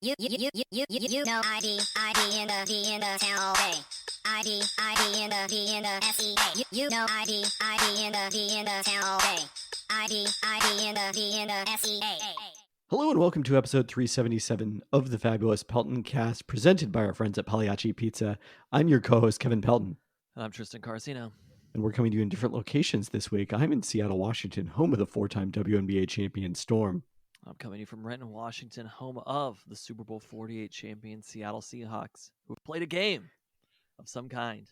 You know ID in the town all day. ID in the SEA. You know ID in the town all day. ID in the SEA. Hello and welcome to episode 377 of the fabulous Peltoncast, presented by our friends at Pagliacci Pizza. I'm your co-host, Kevin Pelton. I'm Tristan Carcino. And we're coming to you in different locations this week. I'm in Seattle, Washington, home of the four-time WNBA champion Storm. I'm coming to you from Renton, Washington, home of the Super Bowl 48 champion Seattle Seahawks, who played a game of some kind.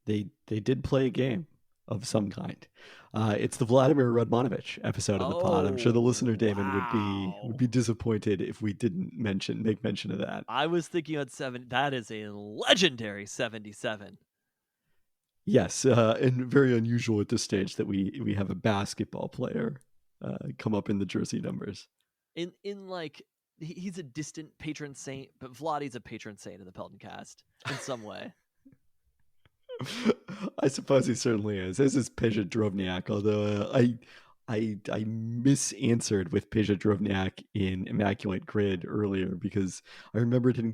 They did play a game of some kind. It's the Vladimir Radmanovich episode of the pod. I'm sure the listener Damon would be disappointed if we didn't make mention of that. I was thinking on 7. That is a legendary 77. Yes, and very unusual at this stage that we have a basketball player come up in the jersey numbers. In like, he's a distant patron saint, but Vladdy's a patron saint of the Peltoncast in some way. I suppose he certainly is. This is Peja Drobniak, although I misanswered with Peja Drobniak in Immaculate Grid earlier because I remembered him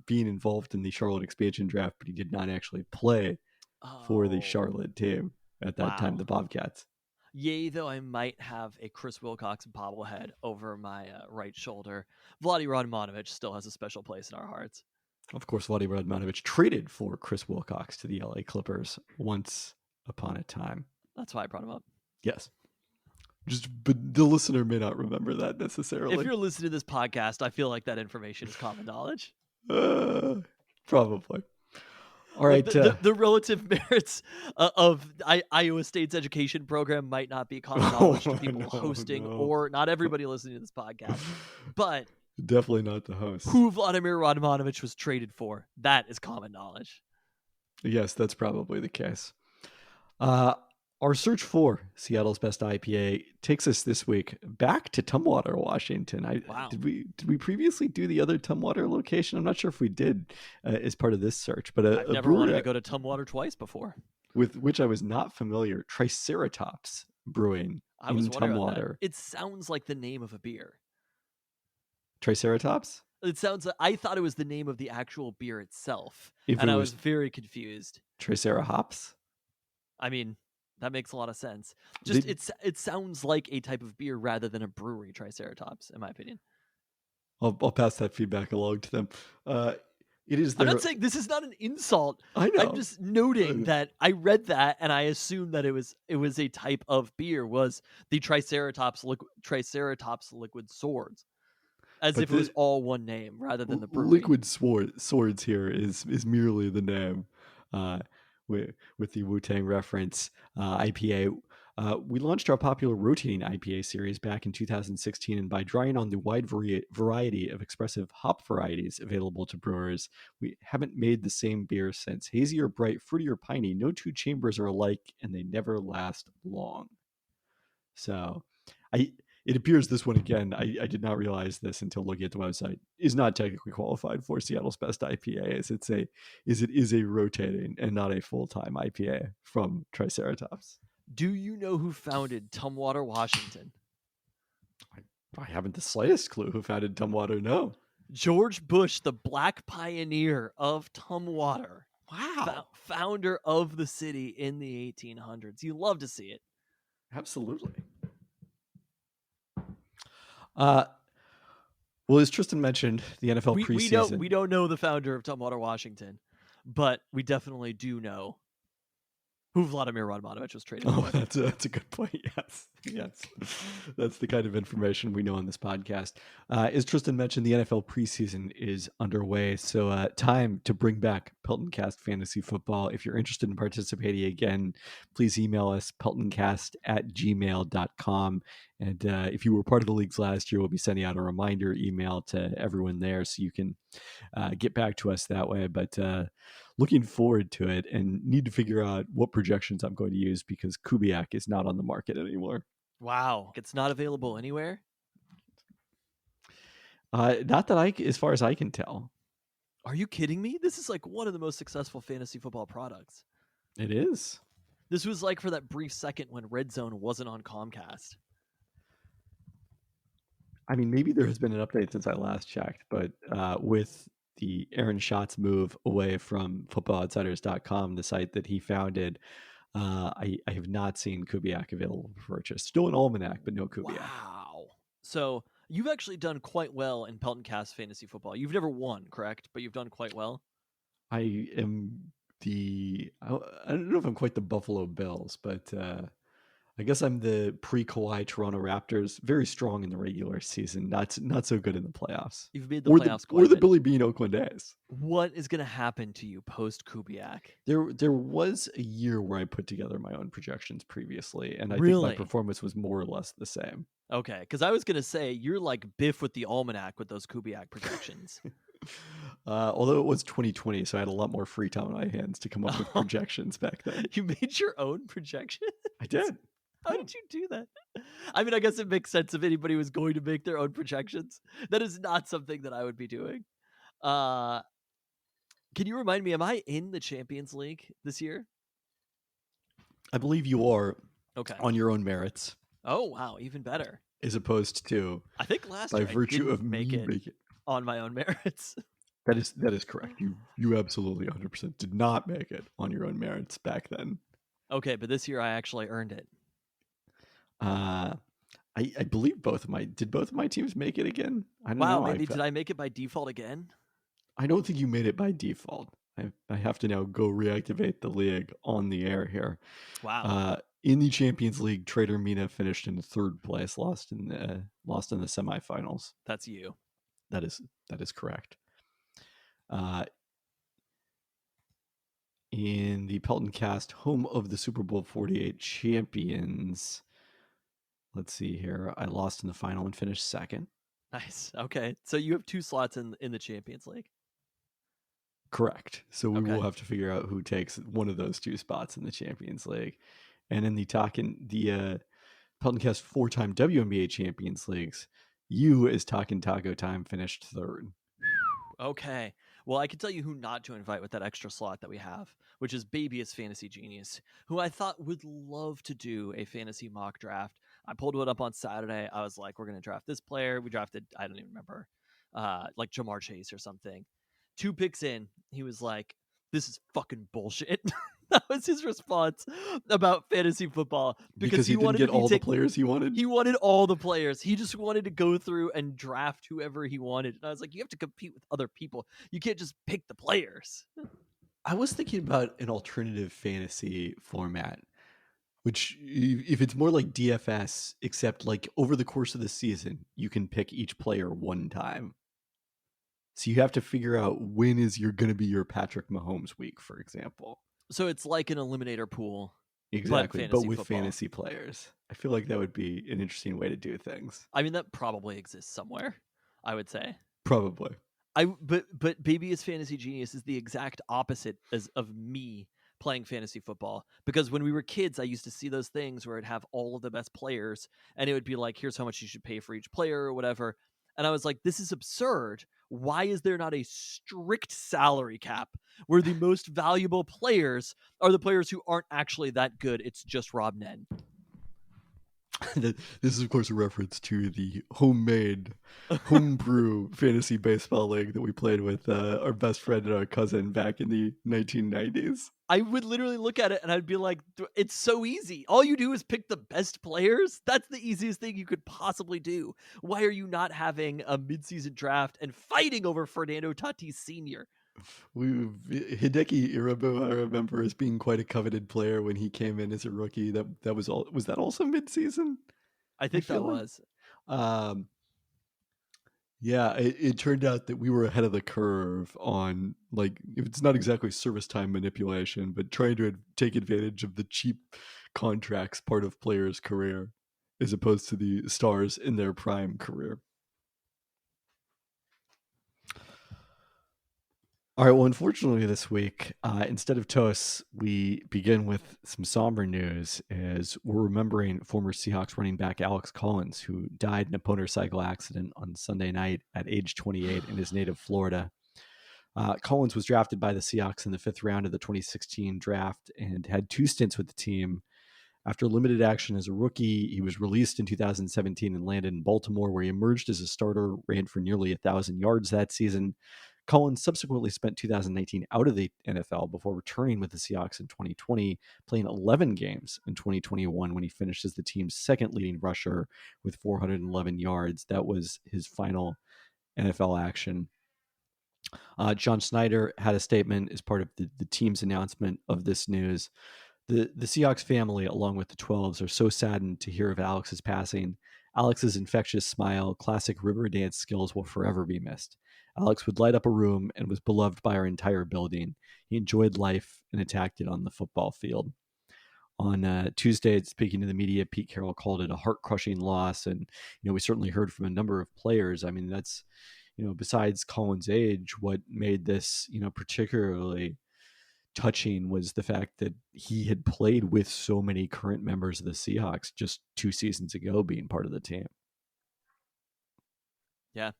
being involved in the Charlotte expansion draft, but he did not actually play for the Charlotte team at that time, the Bobcats. Yay, though I might have a Chris Wilcox bobblehead over my right shoulder, Vladdy Radmanovich still has a special place in our hearts. Of course, Vladdy Radmanovich traded for Chris Wilcox to the LA Clippers once upon a time. That's why I brought him up. Yes. But the listener may not remember that necessarily. If you're listening to this podcast, I feel like that information is common knowledge. Probably. All right. The relative merits of Iowa State's education program might not be common knowledge to people hosting or not everybody listening to this podcast, but definitely not the host. Who Vladimir Radmanovich was traded for, that is common knowledge. Yes, that's probably the case. Our search for Seattle's best IPA takes us this week back to Tumwater, Washington. Wow. Did we previously do the other Tumwater location? I'm not sure if we did as part of this search, but I've never wanted to go to Tumwater twice before. With which I was not familiar. Triceratops Brewing in Tumwater. It sounds like the name of a beer. Triceratops? It sounds like, I thought it was the name of the actual beer itself, and I was very confused. Triceratops? I mean, that makes a lot of sense. It sounds like a type of beer rather than a brewery, Triceratops, in my opinion. I'll pass that feedback along to them. It is. I'm not saying this is not an insult. I know. I'm just noting that I read that and I assumed that it was a type of beer. Was the Triceratops liquid swords, if it was all one name rather than the brewery. Liquid swords here is merely the name. With the Wu-Tang reference, IPA. We launched our popular rotating IPA series back in 2016, and by drawing on the wide variety of expressive hop varieties available to brewers, we haven't made the same beer since. Hazy or bright, fruity or piney, no two chambers are alike, and they never last long. So, it appears this one, again, I did not realize this until looking at the website, is not technically qualified for Seattle's best IPA, as it is a rotating and not a full-time IPA from Triceratops. Do you know who founded Tumwater, Washington? I haven't the slightest clue who founded Tumwater, no. George Bush, the black pioneer of Tumwater. Wow. Founder of the city in the 1800s. You love to see it. Absolutely. Well, as Tristan mentioned, the NFL preseason. We don't know the founder of Tumwater, Washington, but we definitely do know who Vladimir Radmanovich was traded for. That's a good point. Yes. That's the kind of information we know on this podcast. As Tristan mentioned, the NFL preseason is underway, so time to bring back Peltoncast Fantasy Football. If you're interested in participating again, please email us, peltoncast@gmail.com. And if you were part of the leagues last year, we'll be sending out a reminder email to everyone there so you can get back to us that way. But looking forward to it and need to figure out what projections I'm going to use because Kubiak is not on the market anymore. Wow. It's not available anywhere? Not that as far as I can tell. Are you kidding me? This is like one of the most successful fantasy football products. It is. This was like for that brief second when Red Zone wasn't on Comcast. I mean, maybe there has been an update since I last checked, but with the Aaron Schatz move away from footballoutsiders.com, the site that he founded, I have not seen Kubiak available for purchase. Still an almanac, but no Kubiak. Wow. So you've actually done quite well in Peltoncast fantasy football. You've never won, correct? But you've done quite well. I am I don't know if I'm quite the Buffalo Bills, but I guess I'm the pre-Kawhi Toronto Raptors. Very strong in the regular season, not so good in the playoffs. You've made the playoffs quite Or a the bit. Billy Bean Oakland A's. What is going to happen to you post Kubiak? There was a year where I put together my own projections previously, and I think Really? my performance was more or less the same. Okay, because I was going to say you're like Biff with the almanac with those Kubiak projections. Although it was 2020, so I had a lot more free time on my hands to come up with projections back then. You made your own projection? I did. How did you do that? I mean, I guess it makes sense if anybody was going to make their own projections. That is not something that I would be doing. Can you remind me, am I in the Champions League this year? I believe you are Okay. on your own merits. Oh, wow, even better. As opposed to I think last by year I virtue didn't of make me it make it. on my own merits. That is correct. You absolutely 100% did not make it on your own merits back then. Okay, but this year I actually earned it. I believe both of my teams make it again? I don't know. Maybe did I make it by default again? I don't think you made it by default. I have to now go reactivate the league on the air here. Wow. In the Champions League, Trader Mina finished in third place, lost in the semifinals. That's you. That is correct. In the Peltoncast, home of the Super Bowl 48 champions. Let's see here. I lost in the final and finished second. Nice. Okay. So you have 2 slots in the Champions League. Correct. So we Okay. will have to figure out who takes one of those 2 spots in the Champions League. And in the Peltoncast 4-time WNBA Champions Leagues, you, as Talkin' Taco Time, finished third. Okay. Well, I can tell you who not to invite with that extra slot that we have, which is Baby's Fantasy Genius, who I thought would love to do a fantasy mock draft. I pulled one up on Saturday. I was like, we're going to draft this player. We drafted, I don't even remember, like Jamar Chase or something. 2 picks in, he was like, this is fucking bullshit. That was his response about fantasy football Because he didn't get all the players he wanted. He wanted all the players. He just wanted to go through and draft whoever he wanted. And I was like, you have to compete with other people. You can't just pick the players. I was thinking about an alternative fantasy format, which if it's more like DFS, except like over the course of the season, you can pick each player one time. So you have to figure out when is going to be your Patrick Mahomes week, for example. So it's like an eliminator pool. Exactly, but with football. fantasy players. I feel like that would be an interesting way to do things. I mean, that probably exists somewhere, I would say. Probably. But Baby is Fantasy Genius is the exact opposite of me playing fantasy football, because when we were kids, I used to see those things where it'd have all of the best players and it would be like, here's how much you should pay for each player or whatever. And I was like, this is absurd. Why is there not a strict salary cap where the most valuable players are the players who aren't actually that good? It's just Rob Nen. This is, of course, a reference to the homebrew fantasy baseball league that we played with our best friend and our cousin back in the 1990s. I would literally look at it and I'd be like, it's so easy. All you do is pick the best players. That's the easiest thing you could possibly do. Why are you not having a midseason draft and fighting over Fernando Tatis Sr.? Hideki Irabu, I remember, as being quite a coveted player when he came in as a rookie. That was all. Was that also midseason? I think that was. Yeah, it turned out that we were ahead of the curve on, like, it's not exactly service time manipulation, but trying to take advantage of the cheap contracts part of players' career, as opposed to the stars in their prime career. All right, well, unfortunately this week, instead of toasts, we begin with some somber news as we're remembering former Seahawks running back Alex Collins, who died in a motorcycle accident on Sunday night at age 28 in his native Florida. Collins was drafted by the Seahawks in the 5th round of the 2016 draft and had 2 stints with the team After limited action as a rookie, he was released in 2017 and landed in Baltimore, where he emerged as a starter, ran for nearly 1,000 yards that season. Collins subsequently spent 2019 out of the NFL before returning with the Seahawks in 2020, playing 11 games in 2021 when he finished as the team's second leading rusher with 411 yards. That was his final NFL action. John Snyder had a statement as part of the team's announcement of this news. The Seahawks family, along with the 12s, are so saddened to hear of Alex's passing. Alex's infectious smile, classic river dance skills will forever be missed. Alex would light up a room and was beloved by our entire building. He enjoyed life and attacked it on the football field. On Tuesday, speaking to the media, Pete Carroll called it a heart-crushing loss, and we certainly heard from a number of players. I mean, that's besides Collins' age, what made this particularly touching was the fact that he had played with so many current members of the Seahawks just 2 seasons ago, being part of the team. Yeah.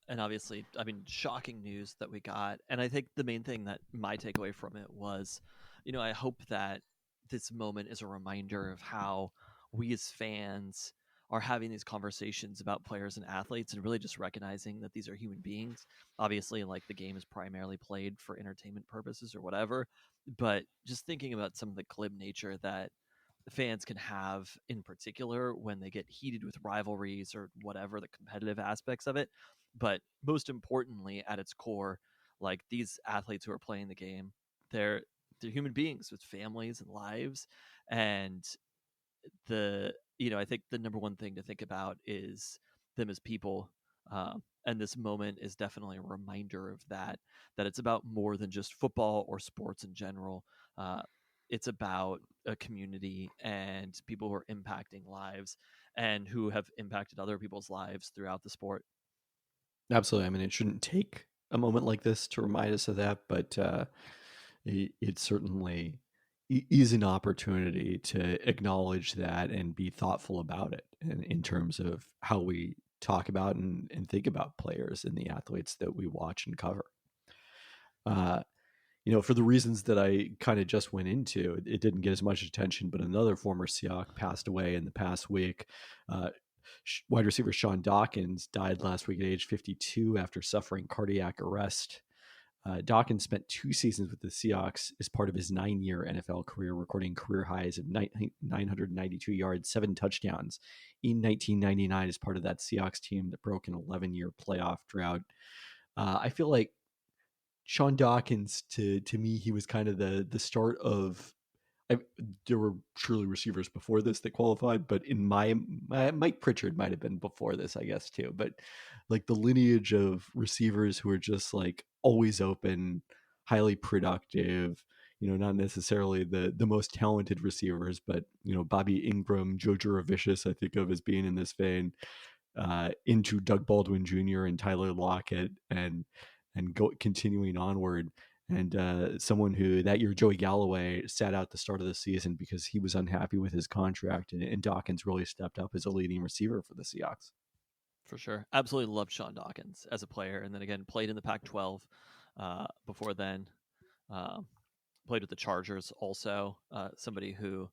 And obviously, I mean, shocking news that we got. And I think the main thing that my takeaway from it was, I hope that this moment is a reminder of how we as fans are having these conversations about players and athletes and really just recognizing that these are human beings. Obviously, like the game is primarily played for entertainment purposes or whatever, but just thinking about some of the glib nature that fans can have in particular when they get heated with rivalries or whatever the competitive aspects of it. But most importantly, at its core, like these athletes who are playing the game, they're human beings with families and lives. And I think the number one thing to think about is them as people. And this moment is definitely a reminder of that it's about more than just football or sports in general. It's about a community and people who are impacting lives and who have impacted other people's lives throughout the sport. Absolutely. I mean, it shouldn't take a moment like this to remind us of that, but it certainly is an opportunity to acknowledge that and be thoughtful about it in terms of how we talk about and think about players and the athletes that we watch and cover. For the reasons that I kind of just went into, it didn't get as much attention, but another former Seahawk passed away in the past week. Wide receiver Sean Dawkins died last week at age 52 after suffering cardiac arrest. Dawkins spent 2 seasons with the Seahawks as part of his 9-year NFL career, recording career highs of 992 yards, 7 touchdowns in 1999 as part of that Seahawks team that broke an 11-year playoff drought. I feel like Sean Dawkins, to me, he was kind of the start of. There were truly receivers before this that qualified, but in my Mike Pritchard might have been before this, I guess, too. But like the lineage of receivers who are just like always open, highly productive, not necessarily the most talented receivers, but Bobby Ingram, Joe Juravicius, I think of as being in this vein, into Doug Baldwin Jr. and Tyler Lockett, and continuing onward. And someone who that year, Joey Galloway, sat out the start of the season because he was unhappy with his contract, and Dawkins really stepped up as a leading receiver for the Seahawks. For sure. Absolutely loved Sean Dawkins as a player. And then again, played in the Pac-12 before then. Played with the Chargers also. Somebody who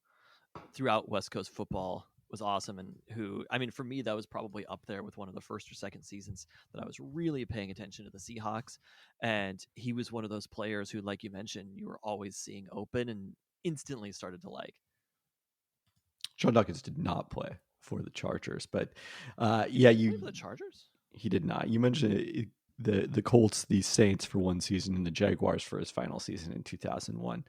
throughout West Coast football was awesome, and who, I mean, for me, that was probably up there with one of the first or second seasons that I was really paying attention to the Seahawks. And he was one of those players who, like you mentioned, you were always seeing open and instantly started to like. Sean Dawkins did not play for the Chargers, but Play for the Chargers? He did not. You mentioned the Colts, the Saints for one season, and the Jaguars for his final season in 2001.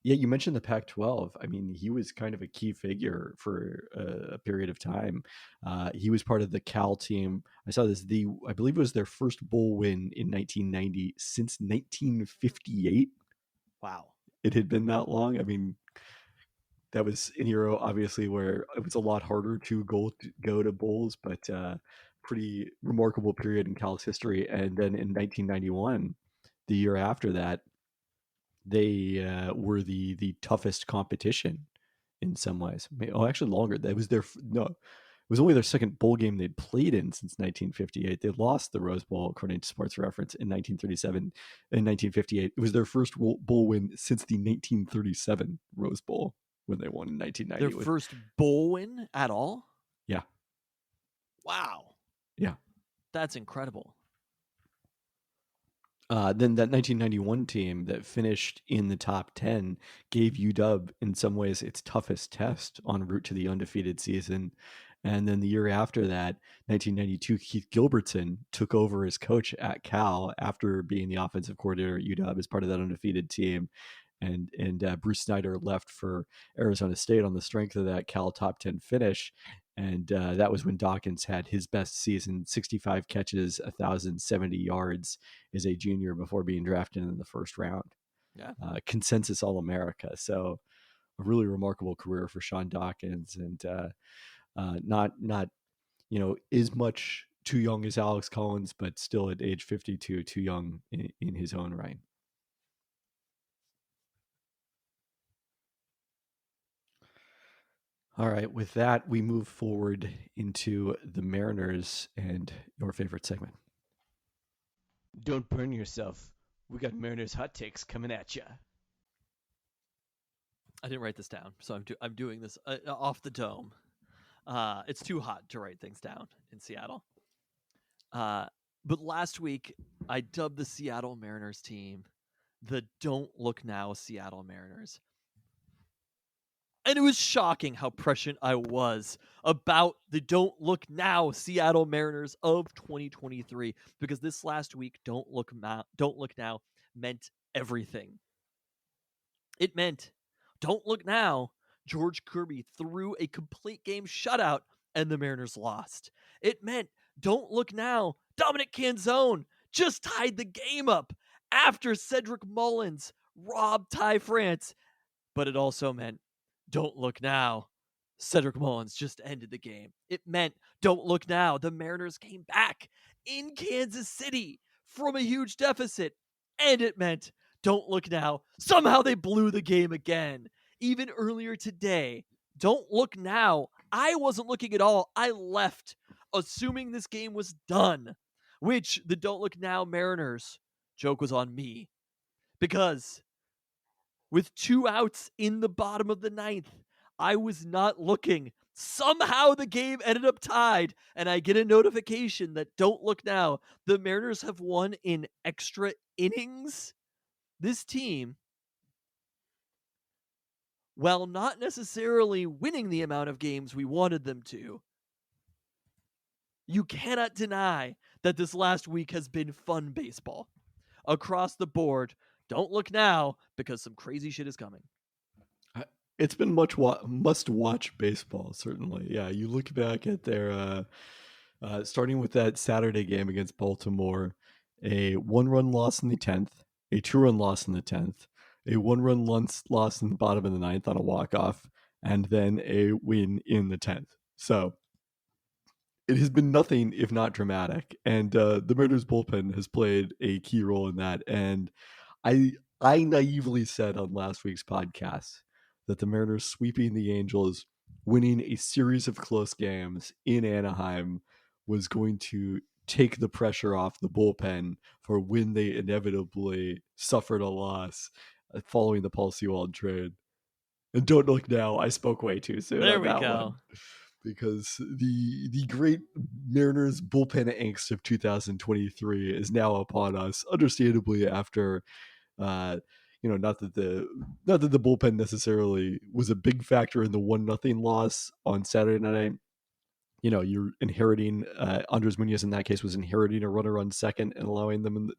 You mentioned the Pac-12. I mean, he was kind of a key figure for a period of time. He was part of the Cal team. I saw this. I believe it was their first bowl win in 1990 since 1958. Wow. It had been that long. I mean, that was an era, obviously, where it was a lot harder to go to bowls, but pretty remarkable period in Cal's history. And then in 1991, the year after that, they were the toughest competition in some ways. Oh, actually longer. That was it was only their second bowl game they'd played in since 1958. They lost the Rose Bowl, according to Sports Reference, in 1937. In 1958, it was their first bowl win since the 1937 Rose Bowl. when they won in 1990. Their first bowl win at all? Yeah. Wow. Yeah. That's incredible. Then that 1991 team that finished in the top 10 gave UW, in some ways, its toughest test en route to the undefeated season. And then the year after that, 1992, Keith Gilbertson took over as coach at Cal after being the offensive coordinator at UW as part of that undefeated team. And Bruce Snyder left for Arizona State on the strength of that Cal top 10 finish. And that was when Dawkins had his best season, 65 catches, 1,070 yards as a junior before being drafted in the first round. Yeah. Consensus All-America. So a really remarkable career for Sean Dawkins, and not as much too young as Alex Collins, but still at age 52, too young in his own right. All right, with that, we move forward into the Mariners and your favorite segment. Don't burn yourself. We got Mariners hot takes coming at ya. I didn't write this down, so I'm doing this off the dome. It's too hot to write things down in Seattle. But last week, I dubbed the Seattle Mariners team the Don't Look Now Seattle Mariners. And it was shocking how prescient I was about the Don't Look Now Seattle Mariners of 2023, because this last week, Don't Look Now meant everything. It meant, don't look now, George Kirby threw a complete game shutout and the Mariners lost. It meant, don't look now, Dominic Canzone just tied the game up after Cedric Mullins robbed Ty France. But it also meant, don't look now, Cedric Mullins just ended the game. It meant, don't look now, the Mariners came back in Kansas City from a huge deficit. And it meant, don't look now, somehow they blew the game again. Even earlier today, don't look now, I wasn't looking at all. I left, assuming this game was done, which the Don't Look Now Mariners joke was on me. Because with 2 outs in the bottom of the 9th, I was not looking. Somehow the game ended up tied, and I get a notification that don't look now, the Mariners have won in extra innings. This team, while not necessarily winning the amount of games we wanted them to, you cannot deny that this last week has been fun baseball. Across the board, don't look now, because some crazy shit is coming. It's been must-watch baseball, certainly. Yeah, you look back at their, starting with that Saturday game against Baltimore, a 1-run loss in the 10th, a 2-run loss in the 10th, a 1-run loss in the bottom of the 9th on a walk-off, and then a win in the 10th. So it has been nothing if not dramatic, and the Mariners bullpen has played a key role in that. And I naively said on last week's podcast that the Mariners sweeping the Angels, winning a series of close games in Anaheim, was going to take the pressure off the bullpen for when they inevitably suffered a loss following the Paul Sewald trade. And don't look now, I spoke way too soon There on we that go. one. Because the great Mariners bullpen angst of 2023 is now upon us, understandably after not that the bullpen necessarily was a big factor in the 1-0 loss on Saturday night. You're inheriting Andres Munoz in that case was inheriting a runner on second and allowing them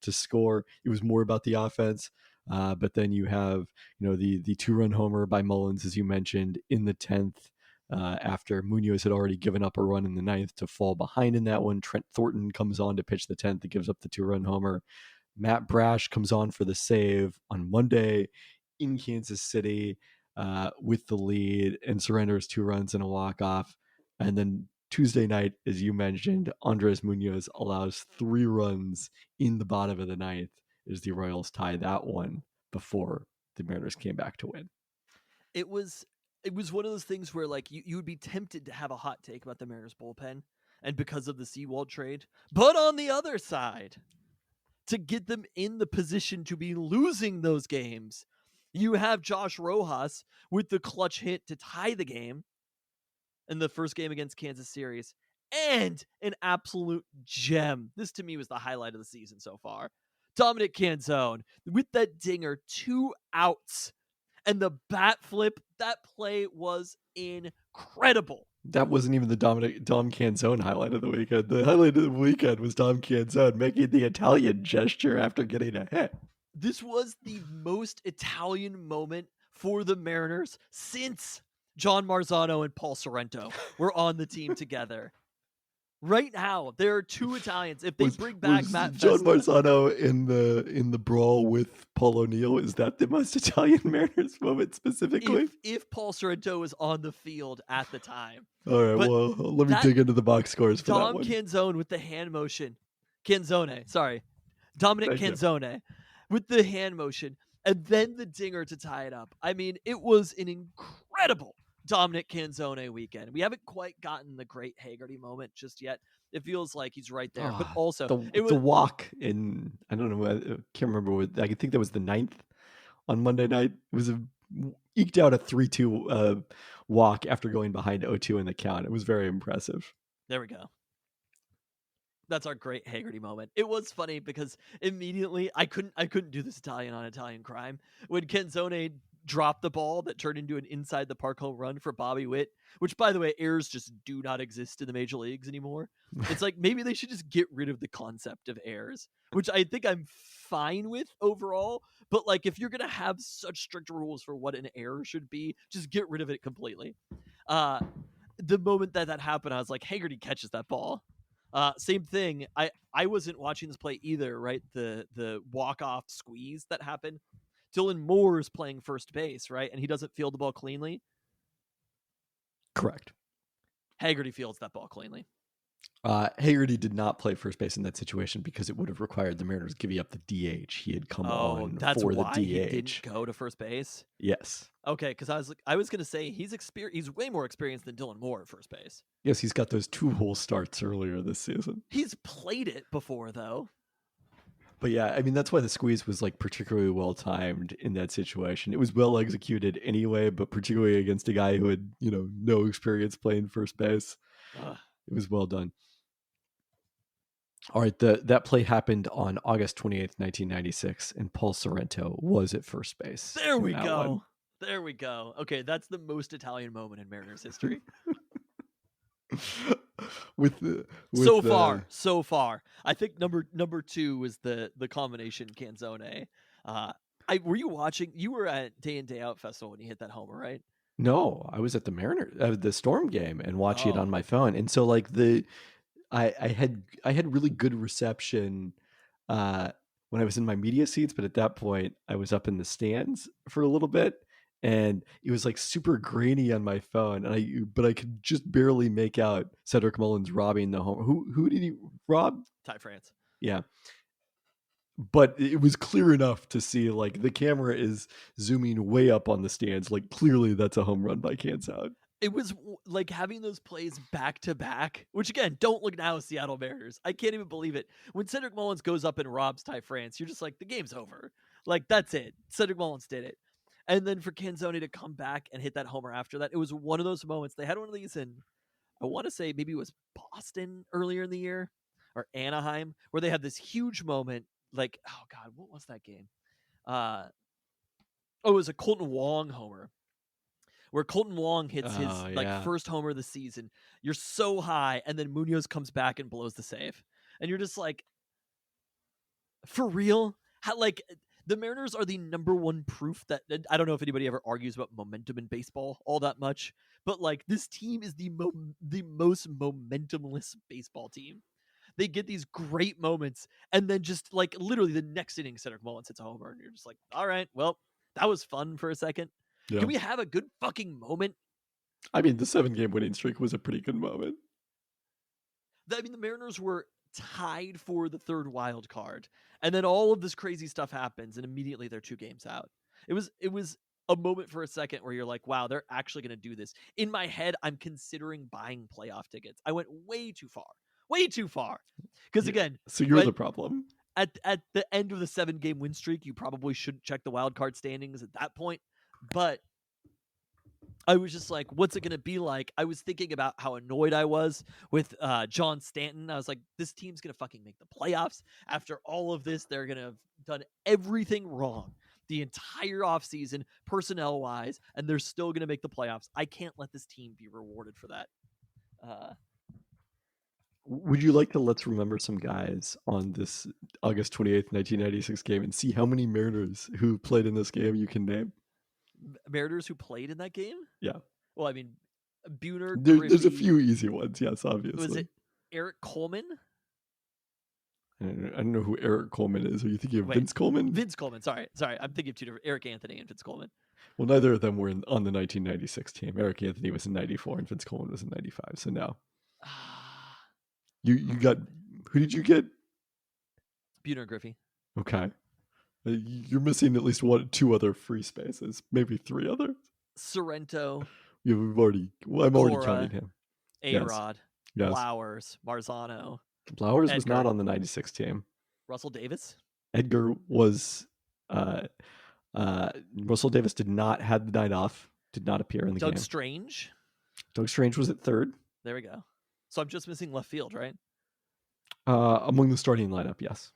to score. It was more about the offense. But then you have the 2-run homer by Mullins, as you mentioned, in the 10th. After Munoz had already given up a run in the 9th to fall behind in that one. Trent Thornton comes on to pitch the 10th that gives up the 2-run homer. Matt Brash comes on for the save on Monday in Kansas City with the lead and surrenders 2 runs and a walk-off. And then Tuesday night, as you mentioned, Andres Munoz allows 3 runs in the bottom of the 9th as the Royals tie that one before the Mariners came back to win. It was one of those things where like you would be tempted to have a hot take about the Mariners bullpen and because of the Sewald trade. But on the other side, to get them in the position to be losing those games, You have Josh Rojas with the clutch hit to tie the game in the first game against Kansas series, and an absolute gem. This to me was the highlight of the season so far. Dominic Canzone with that dinger, 2 outs, and the bat flip. That play was incredible. That wasn't even the Dom Canzone highlight of the weekend. The highlight of the weekend was Dom Canzone making the Italian gesture after getting a hit. This was the most Italian moment for the Mariners since John Marzano and Paul Sorrento were on the team together. Right now, there are 2 Italians. If they bring back Matt John Festa, Marzano in the brawl with Paul O'Neill, is that the most Italian Mariners moment specifically? if Paul Sorrento was on the field at the time. All right, But well, let me dig into the box scores for that Dom one. Canzone with the hand motion. Canzone, Dominic Thank you. Canzone with the hand motion, and then the dinger to tie it up. I mean, it was an incredible Dominic Canzone weekend. We haven't quite gotten the great Haggerty moment just yet. It feels like he's right there, but also the walk in, I don't know, I can't remember what, I think that was the 9th on Monday night. It was eked out a 3-2 walk after going behind 0-2 in the count. It was very impressive. There we go. That's our great Haggerty moment. It was funny because immediately I couldn't do this Italian on Italian crime when Canzone dropped the ball that turned into an inside the park home run for Bobby Witt, which, by the way, errors just do not exist in the major leagues anymore. It's like maybe they should just get rid of the concept of errors, which I think I'm fine with overall. But like, if you're gonna have such strict rules for what an error should be, just get rid of it completely. The moment that happened, I was like, Haggerty catches that ball. Same thing. I wasn't watching this play either, right? The walk-off squeeze that happened. Dylan Moore is playing first base, right? And he doesn't field the ball cleanly. Correct. Haggerty fields that ball cleanly. Haggerty did not play first base in that situation because it would have required the Mariners giving up the DH. He had come on that's for why the DH. He didn't go to first base. Yes. Okay, because I was going to say he's way more experienced than Dylan Moore at first base. Yes, he's got those 2 whole starts earlier this season. He's played it before, though. But yeah, I mean, that's why the squeeze was like particularly well timed in that situation. It was well executed anyway, but particularly against a guy who had, no experience playing first base. It was well done. All right, that play happened on August 28th, 1996, and Paul Sorrento was at first base. There we go. There we go. Okay, that's the most Italian moment in Mariners history. So far. I think number 2 was the combination Canzone. Were you watching? You were at Day in Day Out Festival when you hit that homer, right? No, I was at the Storm game and watching it on my phone, and so like I had really good reception when I was in my media seats, but at that point I was up in the stands for a little bit, and it was like super grainy on my phone, but I could just barely make out Cedric Mullins robbing the home. Who did he rob? Ty France. Yeah. But it was clear enough to see, like, the camera is zooming way up on the stands. Like, clearly that's a home run by Canzone. It was like having those plays back to back, which again, don't look now, Seattle Mariners. I can't even believe it. When Cedric Mullins goes up and robs Ty France, you're just like, the game's over. Like, that's it. Cedric Mullins did it. And then for Canzone to come back and hit that homer after that, it was one of those moments. They had one of these in, I want to say maybe it was Boston earlier in the year or Anaheim, where they had this huge moment. Like, oh God, what was that game? It was a Colton Wong homer, where Colton Wong hits his first homer of the season. You're so high, and then Munoz comes back and blows the save, and you're just like, for real? How, like, the Mariners are the number 1 proof that, I don't know if anybody ever argues about momentum in baseball all that much, but like, this team is the most momentumless baseball team. They get these great moments, and then just like literally the next inning, Cedric Mullins hits a homer, and you're just like, all right, well, that was fun for a second. Yeah. Can we have a good fucking moment? I mean, the 7-game winning streak was a pretty good moment. I mean, the Mariners were tied for the 3rd wild card, and then all of this crazy stuff happens, and immediately they're 2 games out. It was a moment for a second where you're like, wow, they're actually going to do this. In my head, I'm considering buying playoff tickets. I went way too far. Because again, so you're the problem. at the end of the 7-game win streak, you probably shouldn't check the wild card standings at that point. But I was just like, what's it going to be like? I was thinking about how annoyed I was with John Stanton. I was like, this team's going to fucking make the playoffs. After all of this, they're going to have done everything wrong the entire offseason, personnel-wise, and they're still going to make the playoffs. I can't let this team be rewarded for that. Would you like to let's remember some guys on this August 28th, 1996 game and see how many Mariners who played in this game you can name? Mariners who played in that game? Yeah. Well, I mean, Buhner, There's a Griffey. few easy ones, yes, obviously. Was it Eric Coleman? I don't know who Eric Coleman is. Are you thinking of Wait, Vince Coleman? Vince Coleman. Sorry. I'm thinking of two different. Eric Anthony and Vince Coleman. Well, neither of them were on the 1996 team. Eric Anthony was in 94 and Vince Coleman was in 95. So no. You got, who did you get? Buhner and Griffey. Okay. You're missing at least two other free spaces, maybe three others. Sorrento. Yeah, I'm already Cora, counting him. A-Rod. Yes. Flowers. Marzano. Flowers was Edgar. not on the 96 team. Russell Davis. Edgar was, Russell Davis did not have the night off, did not appear in the Doug game. Strange. Doug Strange was at third. There we go. So I'm just missing left field, right? Among the starting lineup, yes.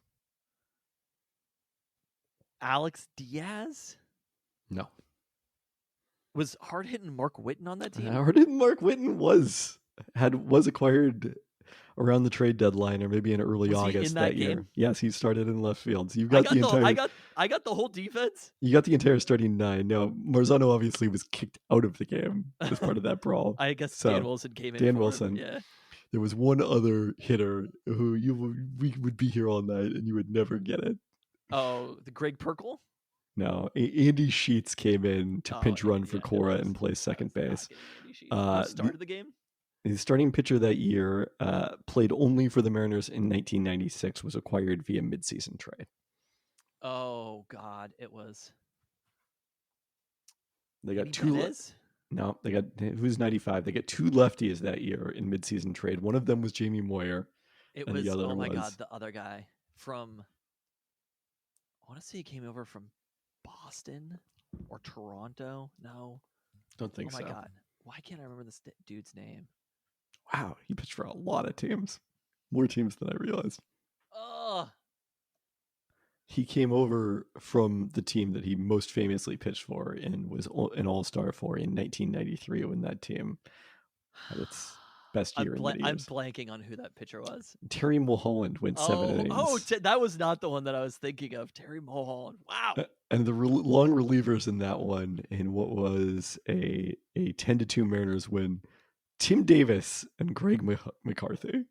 Alex Diaz. No. Was hard hitting Mark Whitten on that team? Or did Mark Whitten was acquired around the trade deadline or maybe in early Was he August in that year. game? Yes, he started in left field. So you've I got I got the whole defense. You got the entire starting nine. Now Marzano obviously was kicked out of the game as part of that brawl. I guess So, Dan Wilson came in. Dan for Wilson. Him. Yeah. There was one other hitter who we would be here all night and you would never get it. Oh, the Greg Perkle. No, Andy Sheets came in to pinch run for Cora and play second base. Who started the game? The starting pitcher that year played only for the Mariners in 1996, was acquired via midseason trade. Oh God, it was. They got Andy two. Benez? No, they got who's 95. They got two lefties that year in midseason trade. One of them was Jamie Moyer. It and was. the other Oh my was, God, the other guy from. I want to say he came over from Boston or Toronto. No. Don't think oh so. my God, why can't I remember this dude's name? Wow, he pitched for a lot of teams, more teams than I realized. Oh. He came over from the team that he most famously pitched for and was an all-star for in 1993 when that team had its best year in many I'm years. blanking on who that pitcher was. Terry Mulholland went 7 innings. That was not the one that I was thinking of. Terry Mulholland. Wow. And the long relievers in that one, in what was a 10-2 Mariners win, Tim Davis and Greg McCarthy.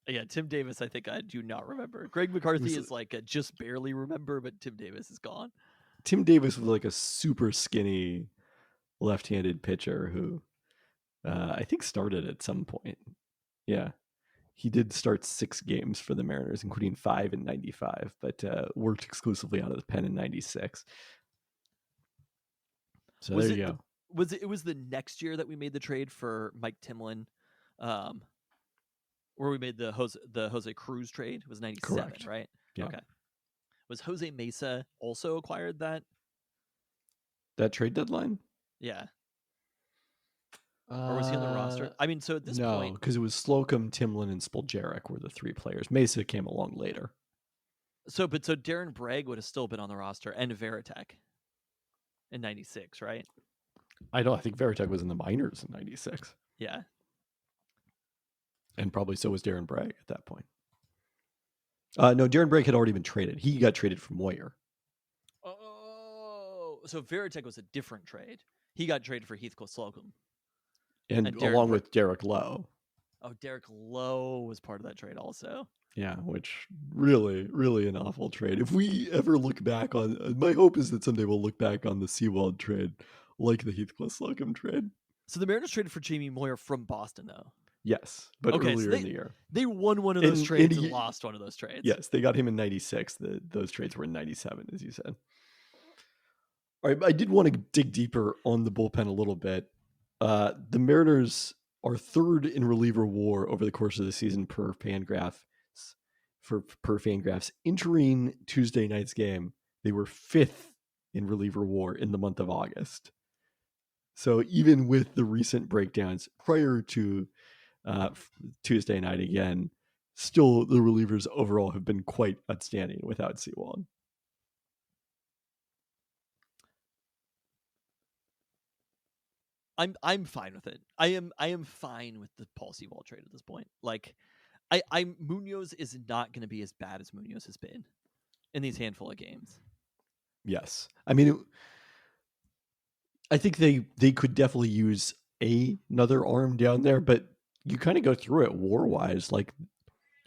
Yeah, Tim Davis, I think I do not remember. Greg McCarthy is like a just barely remember, but Tim Davis is gone. Tim Davis was like a super skinny left-handed pitcher who I think started at some point. Yeah. He did start 6 games for the Mariners, including 5 in 95, but worked exclusively out of the pen in 96. So there you go. It was the next year that we made the trade for Mike Timlin, where we made the Jose Cruz trade. It was 97, Correct. right? Yeah. Okay. Was Jose Mesa also acquired that? That trade deadline? Yeah. Or was he on the roster? I mean, so at this point, no, because it was Slocum, Timlin, and Spoljaric were the 3 players. Mesa came along later. So Darren Bragg would have still been on the roster and Veritek in 96, right? I think Veritek was in the minors in 96. Yeah. And probably so was Darren Bragg at that point. No, Darren Bragg had already been traded. He got traded from Moyer. Oh, so Veritek was a different trade. He got traded for Heathcliff Slocum. And along with Derek Lowe. Oh, Derek Lowe was part of that trade also. Yeah, which really, really an awful trade. If we ever look back on, my hope is that someday we'll look back on the Seawald trade like the Heathcliff Slocum trade. So the Mariners traded for Jamie Moyer from Boston, though. Yes, but Okay, earlier so in the year. They won one of those trades and lost one of those trades. Yes, they got him in 96. Those trades were in 97, as you said. All right, I did want to dig deeper on the bullpen a little bit. The Mariners are third in reliever WAR over the course of the season per Fangraphs, for per Fangraphs. Entering Tuesday night's game, they were 5th in reliever WAR in the month of August. So even with the recent breakdowns prior to Tuesday night again, still the relievers overall have been quite outstanding without Seawald. I'm fine with it. I am fine with the Paul Sewald trade at this point. Like, I Munoz is not going to be as bad as Munoz has been in these handful of games. Yes, I mean, I think they could definitely use another arm down there, but you kind of go through it WAR wise. Like,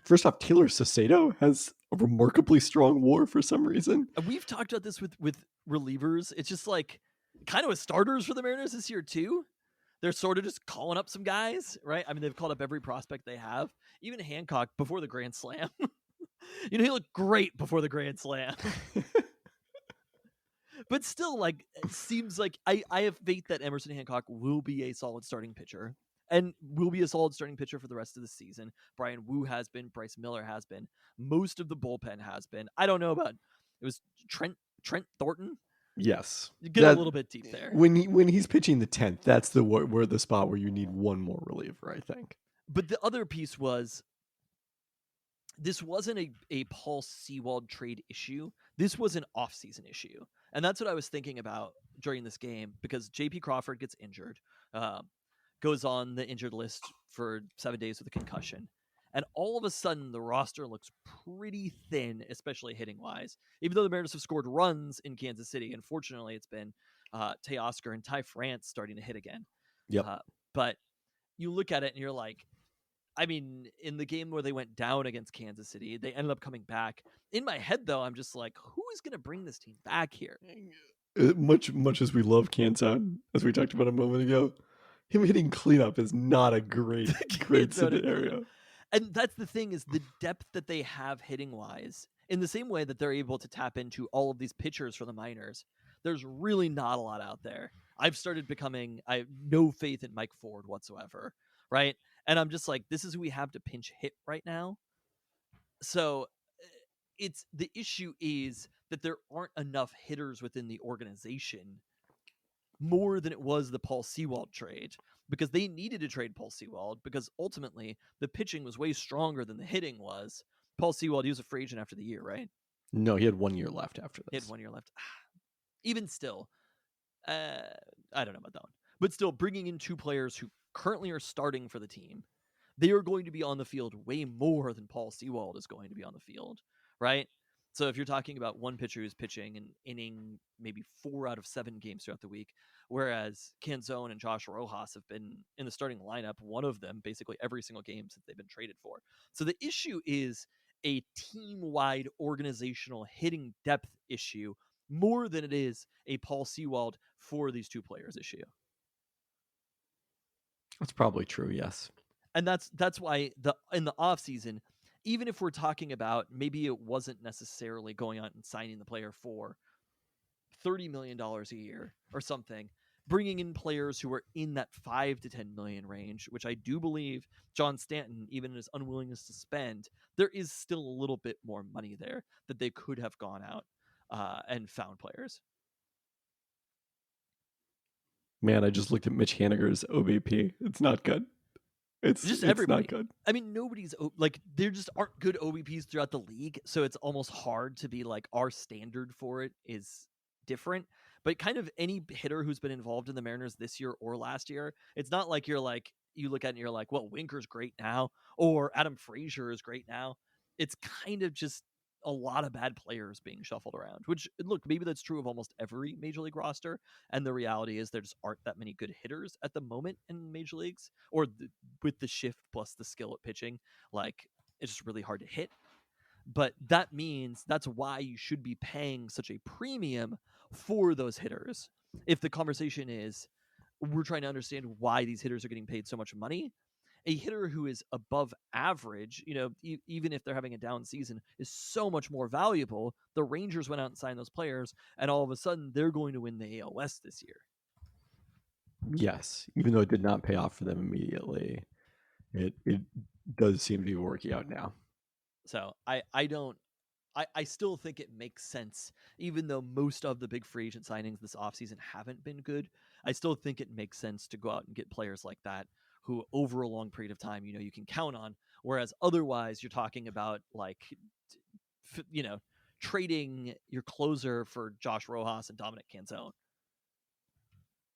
first off, Taylor Saucedo has a remarkably strong WAR for some reason. And we've talked about this with relievers. It's just like kind of with starters for the Mariners this year too. They're sort of just calling up some guys, right? I mean, they've called up every prospect they have. Even Hancock before the Grand Slam. He looked great before the Grand Slam. But still, like, it seems like I have faith that Emerson Hancock will be a solid starting pitcher and will be a solid starting pitcher for the rest of the season. Brian Wu has been. Bryce Miller has been. Most of the bullpen has been. I don't know about it was Trent Thornton. Yes, You get a little bit deep there. When he's pitching the 10th, that's the spot where you need one more reliever, I think. But the other piece was this wasn't a Paul Sewald trade issue. This was an off-season issue. And that's what I was thinking about during this game because J.P. Crawford gets injured, goes on the injured list for 7 days with a concussion. And all of a sudden, the roster looks pretty thin, especially hitting-wise. Even though the Mariners have scored runs in Kansas City, unfortunately, it's been Teoscar and Ty France starting to hit again. Yep. But you look at it and you're like, I mean, in the game where they went down against Kansas City, they ended up coming back. In my head, though, I'm just like, who is going to bring this team back here? Much as we love Canzone, as we talked about a moment ago, him hitting cleanup is not a great scenario. And that's the thing is the depth that they have hitting wise, in the same way that they're able to tap into all of these pitchers for the minors. There's really not a lot out there. I have no faith in Mike Ford whatsoever, right? And I'm just like, this is who we have to pinch hit right now. So the issue is that there aren't enough hitters within the organization more than it was the Paul Sewald trade because they needed to trade Paul Sewald because ultimately the pitching was way stronger than the hitting was. Paul Sewald, he was a free agent after the year, right? No, he had 1 year left after this. He had 1 year left. Even still, I don't know about that one. But still, bringing in two players who currently are starting for the team, they are going to be on the field way more than Paul Sewald is going to be on the field, right? So if you're talking about one pitcher who's pitching an inning maybe 4 out of 7 games throughout the week, whereas Canzone and Josh Rojas have been in the starting lineup, one of them basically every single game since they've been traded for. So the issue is a team-wide organizational hitting depth issue more than it is a Paul Sewald for these two players issue. That's probably true, yes. And that's why in the offseason, even if we're talking about maybe it wasn't necessarily going out and signing the player for $30 million a year or something, bringing in players who are in that $5 to $10 million range, which I do believe John Stanton, even in his unwillingness to spend, there is still a little bit more money there that they could have gone out and found players. Man, I just looked at Mitch Haniger's OBP. It's not good. It's just everybody. Not good. I mean, nobody's like there just aren't good OBPs throughout the league, so it's almost hard to be like our standard for it is different. But kind of any hitter who's been involved in the Mariners this year or last year, it's not like you're like you look at it and you're like, well, Winker's great now, or Adam Frazier is great now. It's kind of just a lot of bad players being shuffled around, which look, maybe that's true of almost every major league roster. And the reality is there just aren't that many good hitters at the moment in major leagues or with the shift plus the skill at pitching, like it's just really hard to hit. But that means that's why you should be paying such a premium for those hitters. If the conversation is we're trying to understand why these hitters are getting paid so much money, a hitter who is above average, even if they're having a down season, is so much more valuable. The Rangers went out and signed those players, and all of a sudden, they're going to win the AL West this year. Yes, even though it did not pay off for them immediately, it does seem to be working out now. So I don't. I still think it makes sense, even though most of the big free agent signings this offseason haven't been good. I still think it makes sense to go out and get players like that who, over a long period of time, you can count on. Whereas otherwise, you're talking about trading your closer for Josh Rojas and Dominic Canzone.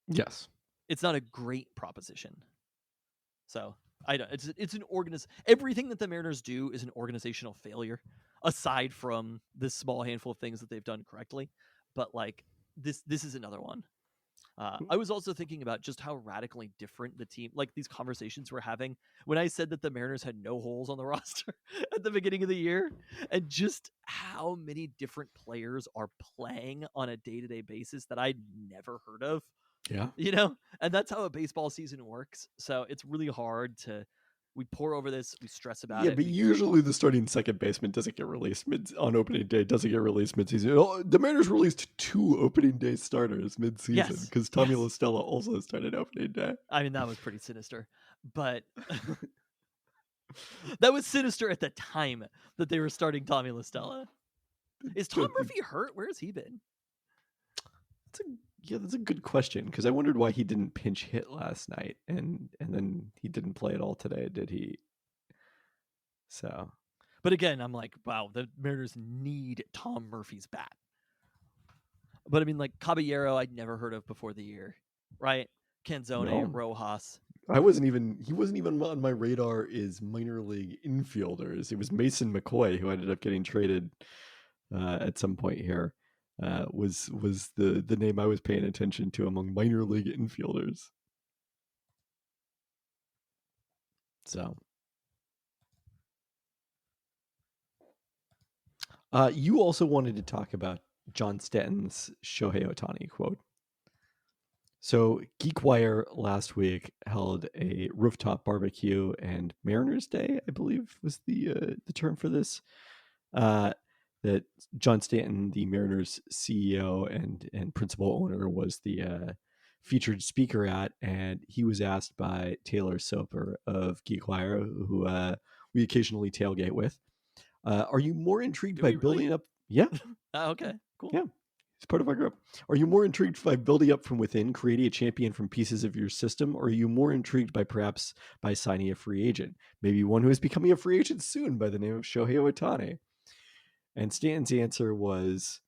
Yes. It's not a great proposition. So I don't. It's an everything that the Mariners do is an organizational failure, aside from this small handful of things that they've done correctly. But like this is another one. I was also thinking about just how radically different the team, like these conversations we're having when I said that the Mariners had no holes on the roster at the beginning of the year, and just how many different players are playing on a day-to-day basis that I'd never heard of. Yeah. And that's how a baseball season works. So it's really hard we pour over this, we stress about it. Yeah, but usually the starting second baseman doesn't get released on opening day, doesn't get released mid-season. The Mariners released 2 opening day starters mid-season because Tommy La Stella also started opening day. I mean, that was pretty sinister, but that was sinister at the time that they were starting Tommy La. Is Tom Murphy hurt? Where has he been? That's a good question, because I wondered why he didn't pinch hit last night, and then he didn't play at all today, did he? So, but again, I'm like, wow, the Mariners need Tom Murphy's bat. But I mean, like Caballero, I'd never heard of before the year, right? Canzone, Rojas. He wasn't even on my radar as minor league infielders. It was Mason McCoy, who ended up getting traded at some point here. Was the name I was paying attention to among minor league infielders. So, you also wanted to talk about John Stanton's Shohei Ohtani quote. So, GeekWire last week held a rooftop barbecue and Mariners Day, I believe was the term for this. That John Stanton, the Mariners CEO and principal owner, was the featured speaker at, and he was asked by Taylor Soper of GeekWire, who we occasionally tailgate with, are you more intrigued by building up? Yeah. Okay, cool. Yeah. It's part of our group. Are you more intrigued by building up from within, creating a champion from pieces of your system, or are you more intrigued by signing a free agent? Maybe one who is becoming a free agent soon by the name of Shohei Ohtani. And Stanton's answer was,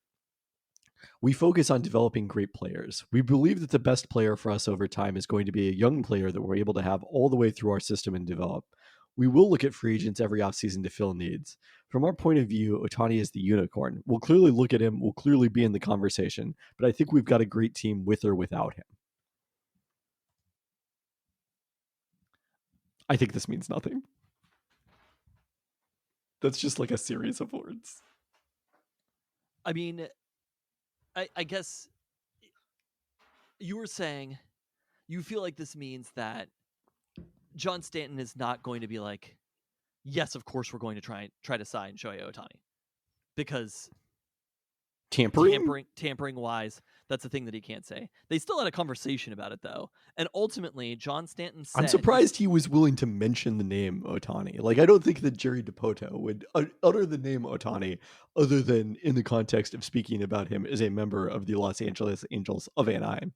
we focus on developing great players. We believe that the best player for us over time is going to be a young player that we're able to have all the way through our system and develop. We will look at free agents every offseason to fill needs. From our point of view, Ohtani is the unicorn. We'll clearly look at him. We'll clearly be in the conversation. But I think we've got a great team with or without him. I think this means nothing. That's just like a series of words. I mean, I guess you were saying you feel like this means that John Stanton is not going to be like, yes, of course we're going to try to sign Shohei Ohtani, because tampering wise, that's the thing that he can't say. They still had a conversation about it though, and ultimately John Stanton said, I'm surprised he was willing to mention the name Ohtani. Like, I don't think that Jerry DiPoto would utter the name Ohtani other than in the context of speaking about him as a member of the Los Angeles Angels of Anaheim.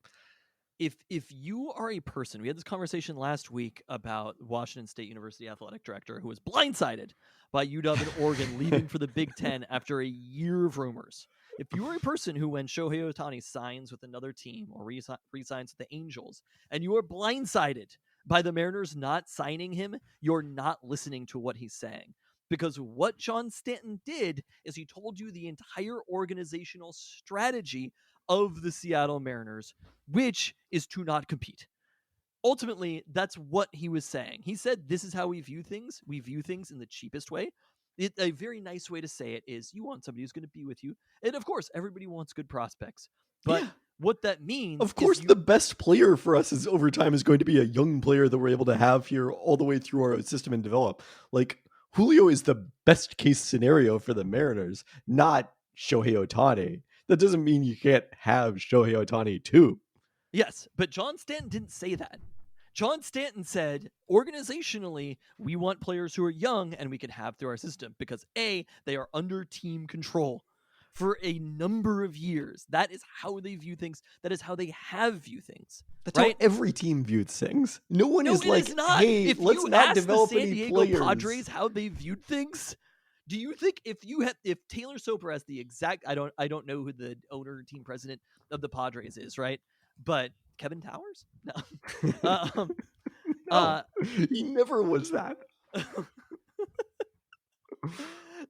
If you are a person, we had this conversation last week about Washington State University athletic director who was blindsided by UW and Oregon leaving for the Big Ten after a year of rumors. If you are a person who, when Shohei Ohtani signs with another team or re-signs with the Angels, and you are blindsided by the Mariners not signing him, you're not listening to what he's saying. Because what John Stanton did is he told you the entire organizational strategy of the Seattle Mariners, which is to not compete. Ultimately, that's what he was saying. He said, this is how we view things. We view things in the cheapest way. A very nice way to say it is you want somebody who's going to be with you. And of course, everybody wants good prospects. But what that means, of course, the best player for us is over time is going to be a young player that we're able to have here all the way through our system and develop. Like, Julio is the best case scenario for the Mariners, not Shohei Ohtani. That doesn't mean you can't have Shohei Ohtani too. Yes, but John Stanton didn't say that. John Stanton said, organizationally, we want players who are young and we can have through our system because A, they are under team control for a number of years. That is how they view things. That is how they have viewed things. That's right? how every team views things. No one No, is it like, is not. hey, If let's you not ask develop the San any Diego players. Padres how they viewed things, do you think if Taylor Soper has the exact I don't know who the owner team president of the Padres is, right? But Kevin Towers? No. um, No, he never was that. the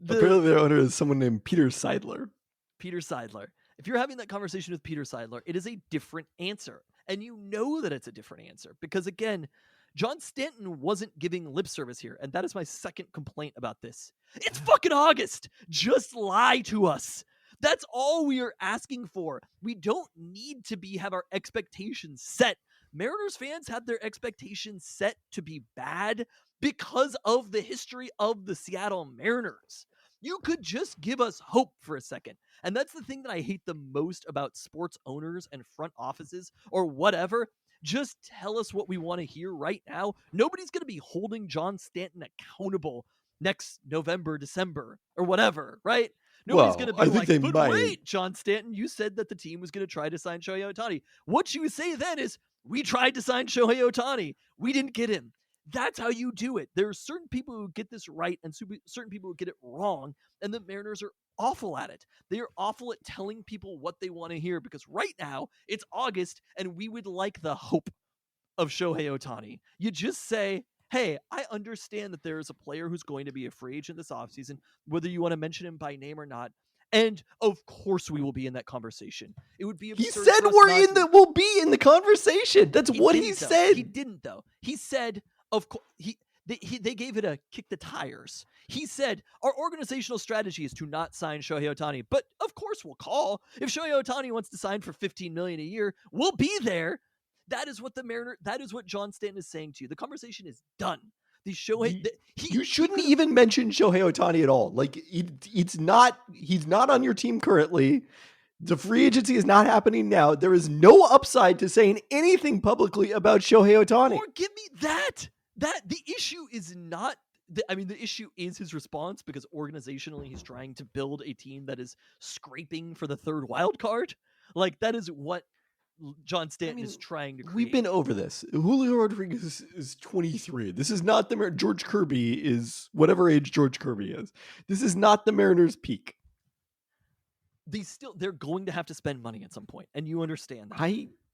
Apparently, their owner is someone named Peter Seidler. Peter Seidler. If you're having that conversation with Peter Seidler, it is a different answer. And you know that it's a different answer because, again, John Stanton wasn't giving lip service here. And that is my second complaint about this. It's fucking August. Just lie to us. That's all we are asking for. We don't need to have our expectations set. Mariners fans have their expectations set to be bad because of the history of the Seattle Mariners. You could just give us hope for a second. And that's the thing that I hate the most about sports owners and front offices or whatever. Just tell us what we want to hear right now. Nobody's going to be holding John Stanton accountable next November, December, or whatever, right? Nobody's going to be like, but wait, John Stanton, you said that the team was going to try to sign Shohei Ohtani. What you say then is, we tried to sign Shohei Ohtani. We didn't get him. That's how you do it. There are certain people who get this right and certain people who get it wrong, and the Mariners are awful at it. They are awful at telling people what they want to hear because right now it's August and we would like the hope of Shohei Ohtani. You just say, hey, I understand that there is a player who's going to be a free agent this offseason, whether you want to mention him by name or not. And of course we will be in that conversation. It would be absurd. He said we'll be in the conversation. That's what he said. He didn't though. He said, of course, they gave it a kick the tires. He said, our organizational strategy is to not sign Shohei Ohtani, but of course we'll call. If Shohei Ohtani wants to sign for $15 million a year, we'll be there. That is what that is what John Stanton is saying to you. The conversation is done. The Shohei, you shouldn't even mention Shohei Ohtani at all. Like he's not on your team currently. The free agency is not happening now. There is no upside to saying anything publicly about Shohei Ohtani. Or give me that. That the issue is not. The issue is his response because organizationally he's trying to build a team that is scraping for the third wild card. Like that is what John Stanton is trying to create. We've been over this. Julio Rodriguez is 23. This is not the George Kirby is whatever age George Kirby is. This is not the Mariners' peak. They're going to have to spend money at some point, and you understand that.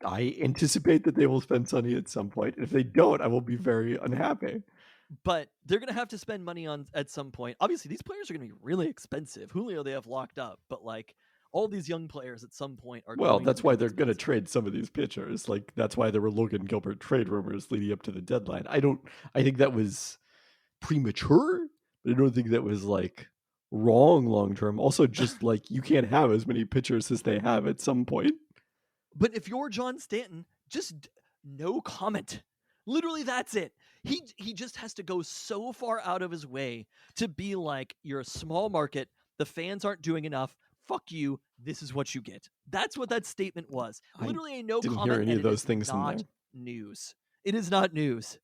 I anticipate that they will spend money at some point. If they don't, I will be very unhappy. But they're going to have to spend money at some point. Obviously, these players are going to be really expensive. Julio, they have locked up, but like all these young players at some point are. Well, that's why they're going to trade some of these pitchers. Like that's why there were Logan Gilbert trade rumors leading up to the deadline. I think that was premature, but I don't think that was like wrong long term. Also, just like you can't have as many pitchers as they have at some point. But if you're John Stanton, just no comment. Literally, that's it. He just has to go so far out of his way to be like, you're a small market. The fans aren't doing enough. Fuck you. This is what you get. That's what that statement was. Literally, no didn't comment. Hear any and of those it things is not in there. news. It is not news.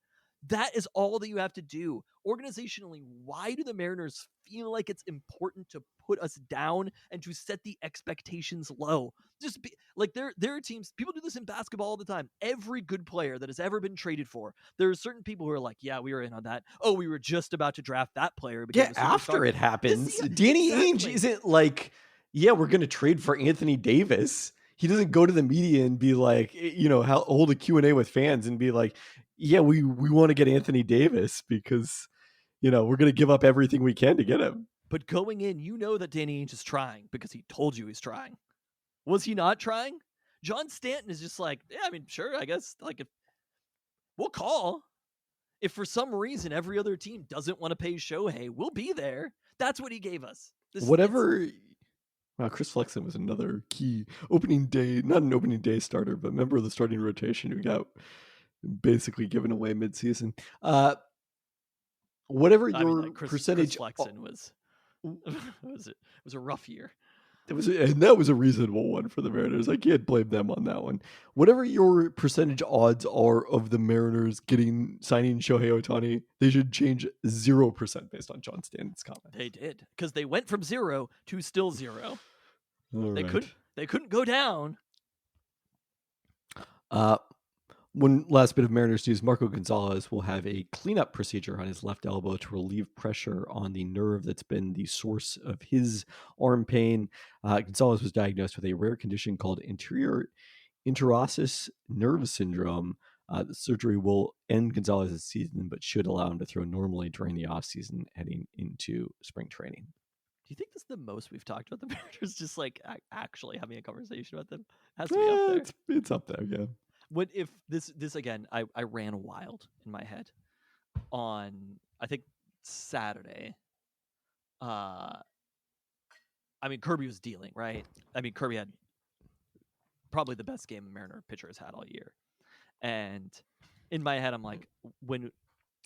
That is all that you have to do. Organizationally, why do the Mariners feel like it's important to put us down and to set the expectations low? Just be like there are teams, people do this in basketball all the time. Every good player that has ever been traded for, there are certain people who are like, yeah, we were in on that. Oh, we were just about to draft that player. Yeah, after it happens. Danny Ainge isn't like, yeah, we're going to trade for Anthony Davis. He doesn't go to the media and be like, hold a Q&A with fans and be like, yeah, we want to get Anthony Davis because, we're going to give up everything we can to get him. But going in, that Danny Ainge is trying because he told you he's trying. Was he not trying? John Stanton is just like, yeah, sure, I guess. Like, if we'll call. If for some reason every other team doesn't want to pay Shohei, we'll be there. That's what he gave us. Chris Flexen was another key opening day, not an opening day starter, but member of the starting rotation who got basically given away midseason. Whatever your Chris percentage Flexen was it was a rough year. that was a reasonable one for the Mariners. I can't blame them on that one. Whatever your percentage odds are of the Mariners signing Shohei Ohtani, they should change 0% based on John Stanton's comments. They did, because they went from 0 to still 0. All They right. couldn't go down. One last bit of Mariners news: Marco Gonzalez will have a cleanup procedure on his left elbow to relieve pressure on the nerve that's been the source of his arm pain. Gonzalez was diagnosed with a rare condition called anterior interosseous nerve syndrome. The surgery will end Gonzalez's season, but should allow him to throw normally during the offseason heading into spring training. Do you think this is the most we've talked about the Mariners? Just like actually having a conversation about them has to be up there. It's up there, yeah. What if this again? I ran wild in my head on, I think, Saturday. I mean, Kirby was dealing, right? I mean, Kirby had probably the best game a Mariner pitcher has had all year, and in my head, I'm like,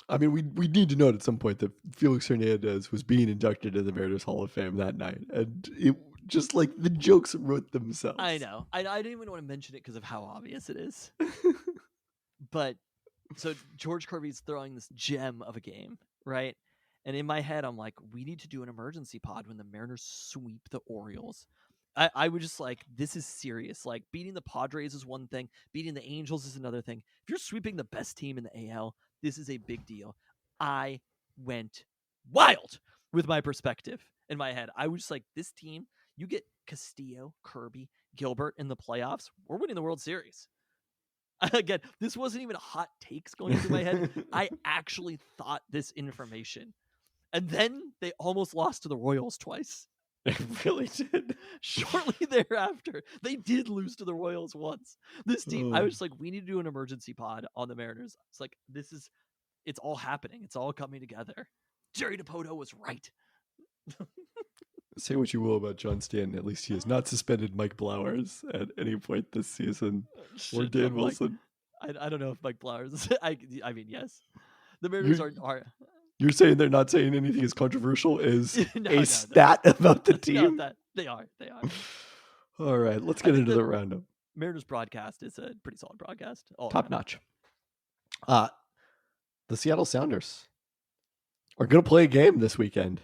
I mean, we need to note at some point that Felix Hernandez was being inducted into the Mariners Hall of Fame that night, and it just like the jokes wrote themselves. I know. I didn't even want to mention it because of how obvious it is. But so George Kirby's throwing this gem of a game, right? And in my head, I'm like, we need to do an emergency pod when the Mariners sweep the Orioles. I was just like, this is serious. Like, beating the Padres is one thing, beating the Angels is another thing. If you're sweeping the best team in the AL, this is a big deal. I went wild with my perspective in my head. I was just like, this team, you get Castillo, Kirby, Gilbert in the playoffs, we're winning the World Series. Again, this wasn't even hot takes going through my head. I actually thought this information. And then they almost lost to the Royals twice. They really did. Shortly thereafter, they did lose to the Royals once. This team, I was just like, we need to do an emergency pod on the Mariners. It's like, it's all happening. It's all coming together. Jerry DiPoto was right. Say what you will about John Stanton, at least he has not suspended Mike Blowers at any point this season, or Shit, Dan no, Wilson. I don't know if Mike Blowers. I mean, yes, the Mariners are. You're saying they're not saying anything as controversial as No, stat about the team? No, they are. All right, let's get into the roundup. Mariners broadcast is a pretty solid broadcast. Top notch. The Seattle Sounders are going to play a game this weekend.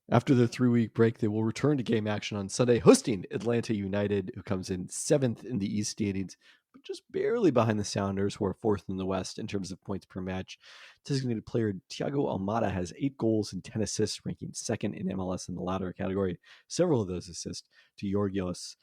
After the 3-week break, they will return to game action on Sunday, hosting Atlanta United, who comes in 7th in the East standings, but just barely behind the Sounders, who are 4th in the West in terms of points per match. Designated player Thiago Almada has 8 goals and 10 assists, ranking 2nd in MLS in the latter category. Several of those assists to Georgios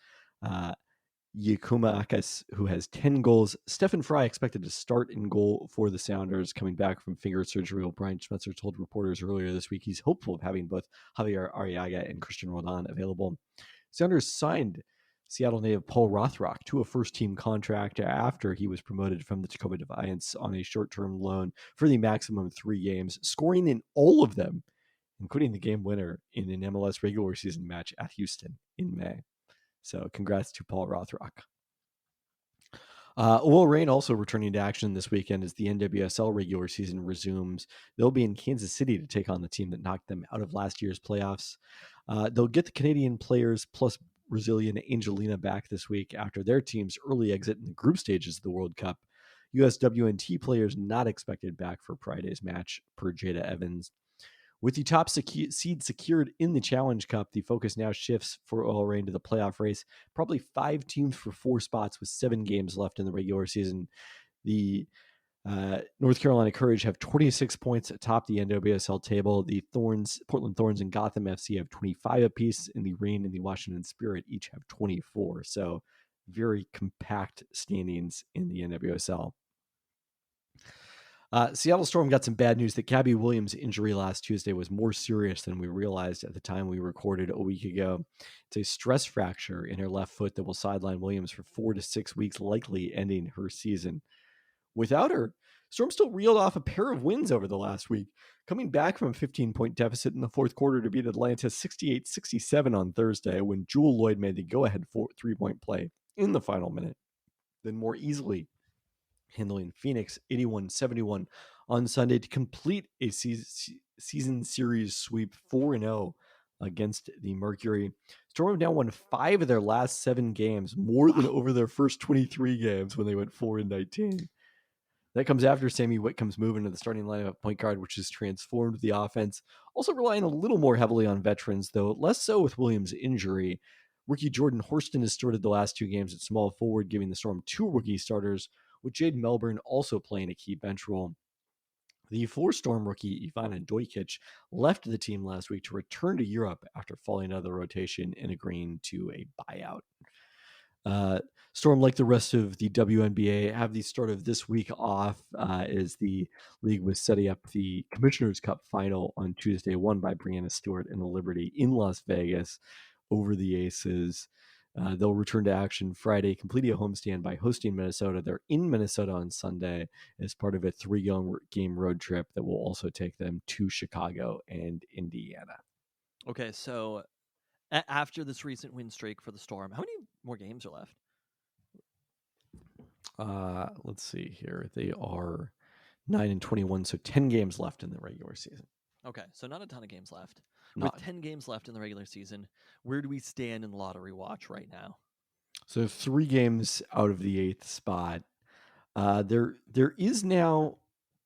Yakumakis, who has 10 goals. Stephen Fry expected to start in goal for the Sounders, coming back from finger surgery. While Brian Schmetzer told reporters earlier this week he's hopeful of having both Javier Arriaga and Christian Roldan available. Sounders signed Seattle native Paul Rothrock to a first-team contract after he was promoted from the Tacoma Defiance on a short-term loan for the maximum of 3 games, scoring in all of them, including the game winner in an MLS regular season match at Houston in May. So congrats to Paul Rothrock. Will Reign also returning to action this weekend as the NWSL regular season resumes. They'll be in Kansas City to take on the team that knocked them out of last year's playoffs. They'll get the Canadian players plus Brazilian Angelina back this week after their team's early exit in the group stages of the World Cup. USWNT players not expected back for Friday's match, per Jada Evans. With the top seed secured in the Challenge Cup, the focus now shifts for OL Reign to the playoff race. Probably 5 teams for 4 spots with 7 games left in the regular season. The North Carolina Courage have 26 points atop the NWSL table. The Portland Thorns and Gotham FC have 25 apiece, and the Reign and the Washington Spirit each have 24. So very compact standings in the NWSL. Seattle Storm got some bad news that Gabby Williams' injury last Tuesday was more serious than we realized at the time we recorded a week ago. It's a stress fracture in her left foot that will sideline Williams for 4 to 6 weeks, likely ending her season. Without her, Storm still reeled off a pair of wins over the last week, coming back from a 15-point deficit in the fourth quarter to beat Atlanta 68-67 on Thursday when Jewel Lloyd made the go-ahead 3-point play in the final minute. Then more easily handling Phoenix 81-71 on Sunday to complete a season series sweep 4-0 against the Mercury. Storm have now won 5 of their last 7 games, more than over their first 23 games when they went 4-19. That comes after Sammy Whitcomb's move into the starting lineup at point guard, which has transformed the offense. Also relying a little more heavily on veterans, though less so with Williams' injury. Rookie Jordan Horston has started the last 2 games at small forward, giving the Storm 2 rookie starters, with Jade Melbourne also playing a key bench role. The 4-Storm rookie Ivana Dojkic left the team last week to return to Europe after falling out of the rotation and agreeing to a buyout. Storm, like the rest of the WNBA, have the start of this week off as the league was setting up the Commissioner's Cup final on Tuesday, won by Brianna Stewart and the Liberty in Las Vegas over the Aces. They'll return to action Friday, completing a homestand by hosting Minnesota. They're in Minnesota on Sunday as part of a 3-game road trip that will also take them to Chicago and Indiana. Okay, so after this recent win streak for the Storm, how many more games are left? Let's see here. They are 9-21, so 10 games left in the regular season. Okay, so not a ton of games left. Not. With 10 games left in the regular season, where do we stand in lottery watch right now? So 3 games out of the 8th spot. There is now,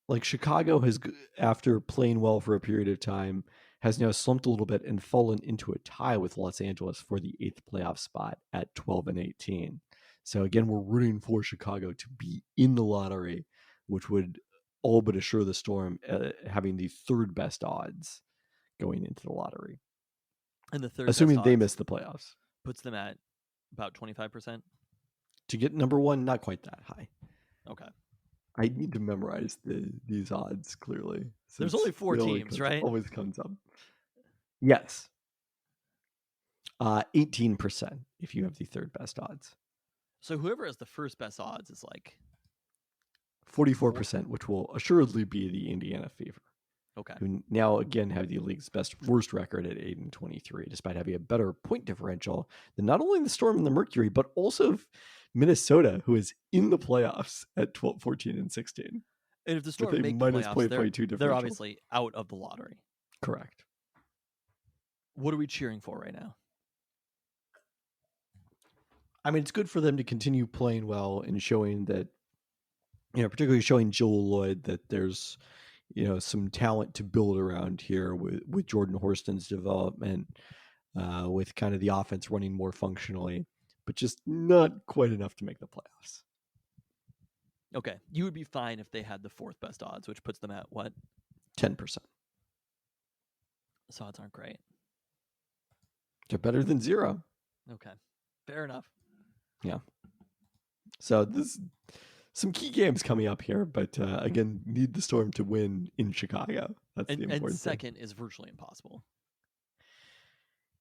like, Chicago has, after playing well for a period of time, has now slumped a little bit and fallen into a tie with Los Angeles for the 8th playoff spot at 12-18. So again, we're rooting for Chicago to be in the lottery, which would all but assure the Storm having the 3rd best odds going into the lottery. And the 3rd assuming best they odds miss the playoffs. puts them at about 25%. To get number 1, not quite that high. Okay. I need to memorize these odds clearly. There's only 4 teams, right? Always comes up. Yes. 18% if you have the 3rd best odds. So whoever has the 1st best odds is like 44%, which will assuredly be the Indiana Fever. Okay. Who now again have the league's worst record at 8-23, despite having a better point differential than not only the Storm and the Mercury, but also Minnesota, who is in the playoffs at 12-14-16. And if the Storm with a make the minus playoffs, 0.52 they're differential. obviously out of the lottery. Correct. What are we cheering for right now? I mean, it's good for them to continue playing well and showing that, particularly showing Joel Lloyd that there's, some talent to build around here with Jordan Horston's development, with kind of the offense running more functionally, but just not quite enough to make the playoffs. Okay. You would be fine if they had the 4th best odds, which puts them at what? 10%. So odds aren't great. They're better than 0. Okay. Fair enough. Yeah. So this some key games coming up here, but again, need the Storm to win in Chicago. That's the important and second thing. is virtually impossible.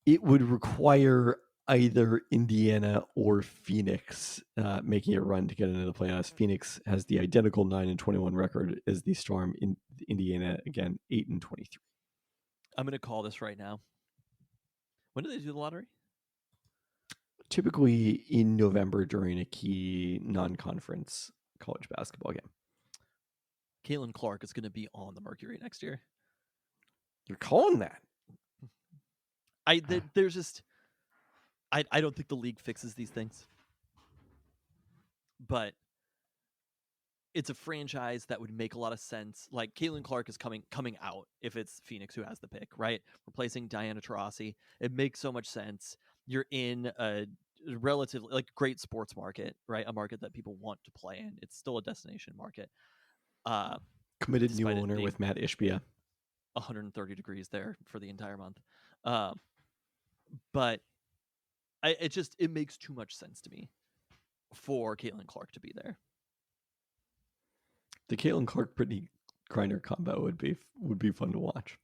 It would require either Indiana or Phoenix making a run to get into the playoffs. Phoenix has the identical 9-21 record as the Storm. In Indiana, again, 8-23. I'm going to call this right now. When do they do the lottery? Typically in November during a key non-conference college basketball game. Caitlin Clark is going to be on the Mercury next year. You're calling that? There's just... I don't think the league fixes these things. But it's a franchise that would make a lot of sense. Like, Caitlin Clark is coming out if it's Phoenix who has the pick, right? Replacing Diana Taurasi. It makes so much sense. You're in a relatively great sports market, right? A market that people want to play in. It's still a destination market. Committed new owner with Matt Ishbia. 130 degrees there for the entire month. But it makes too much sense to me for Caitlin Clark to be there. The Caitlin Clark Brittany Griner combo would be fun to watch.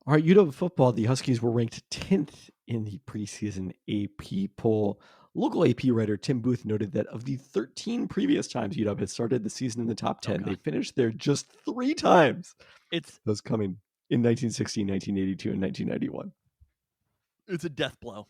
All right, UW football. The Huskies were ranked 10th in the preseason AP poll. Local AP writer Tim Booth noted that of the 13 previous times UW has started the season in the top 10, they finished there just 3 times. Those coming in 1960, 1982, and 1991. It's a death blow.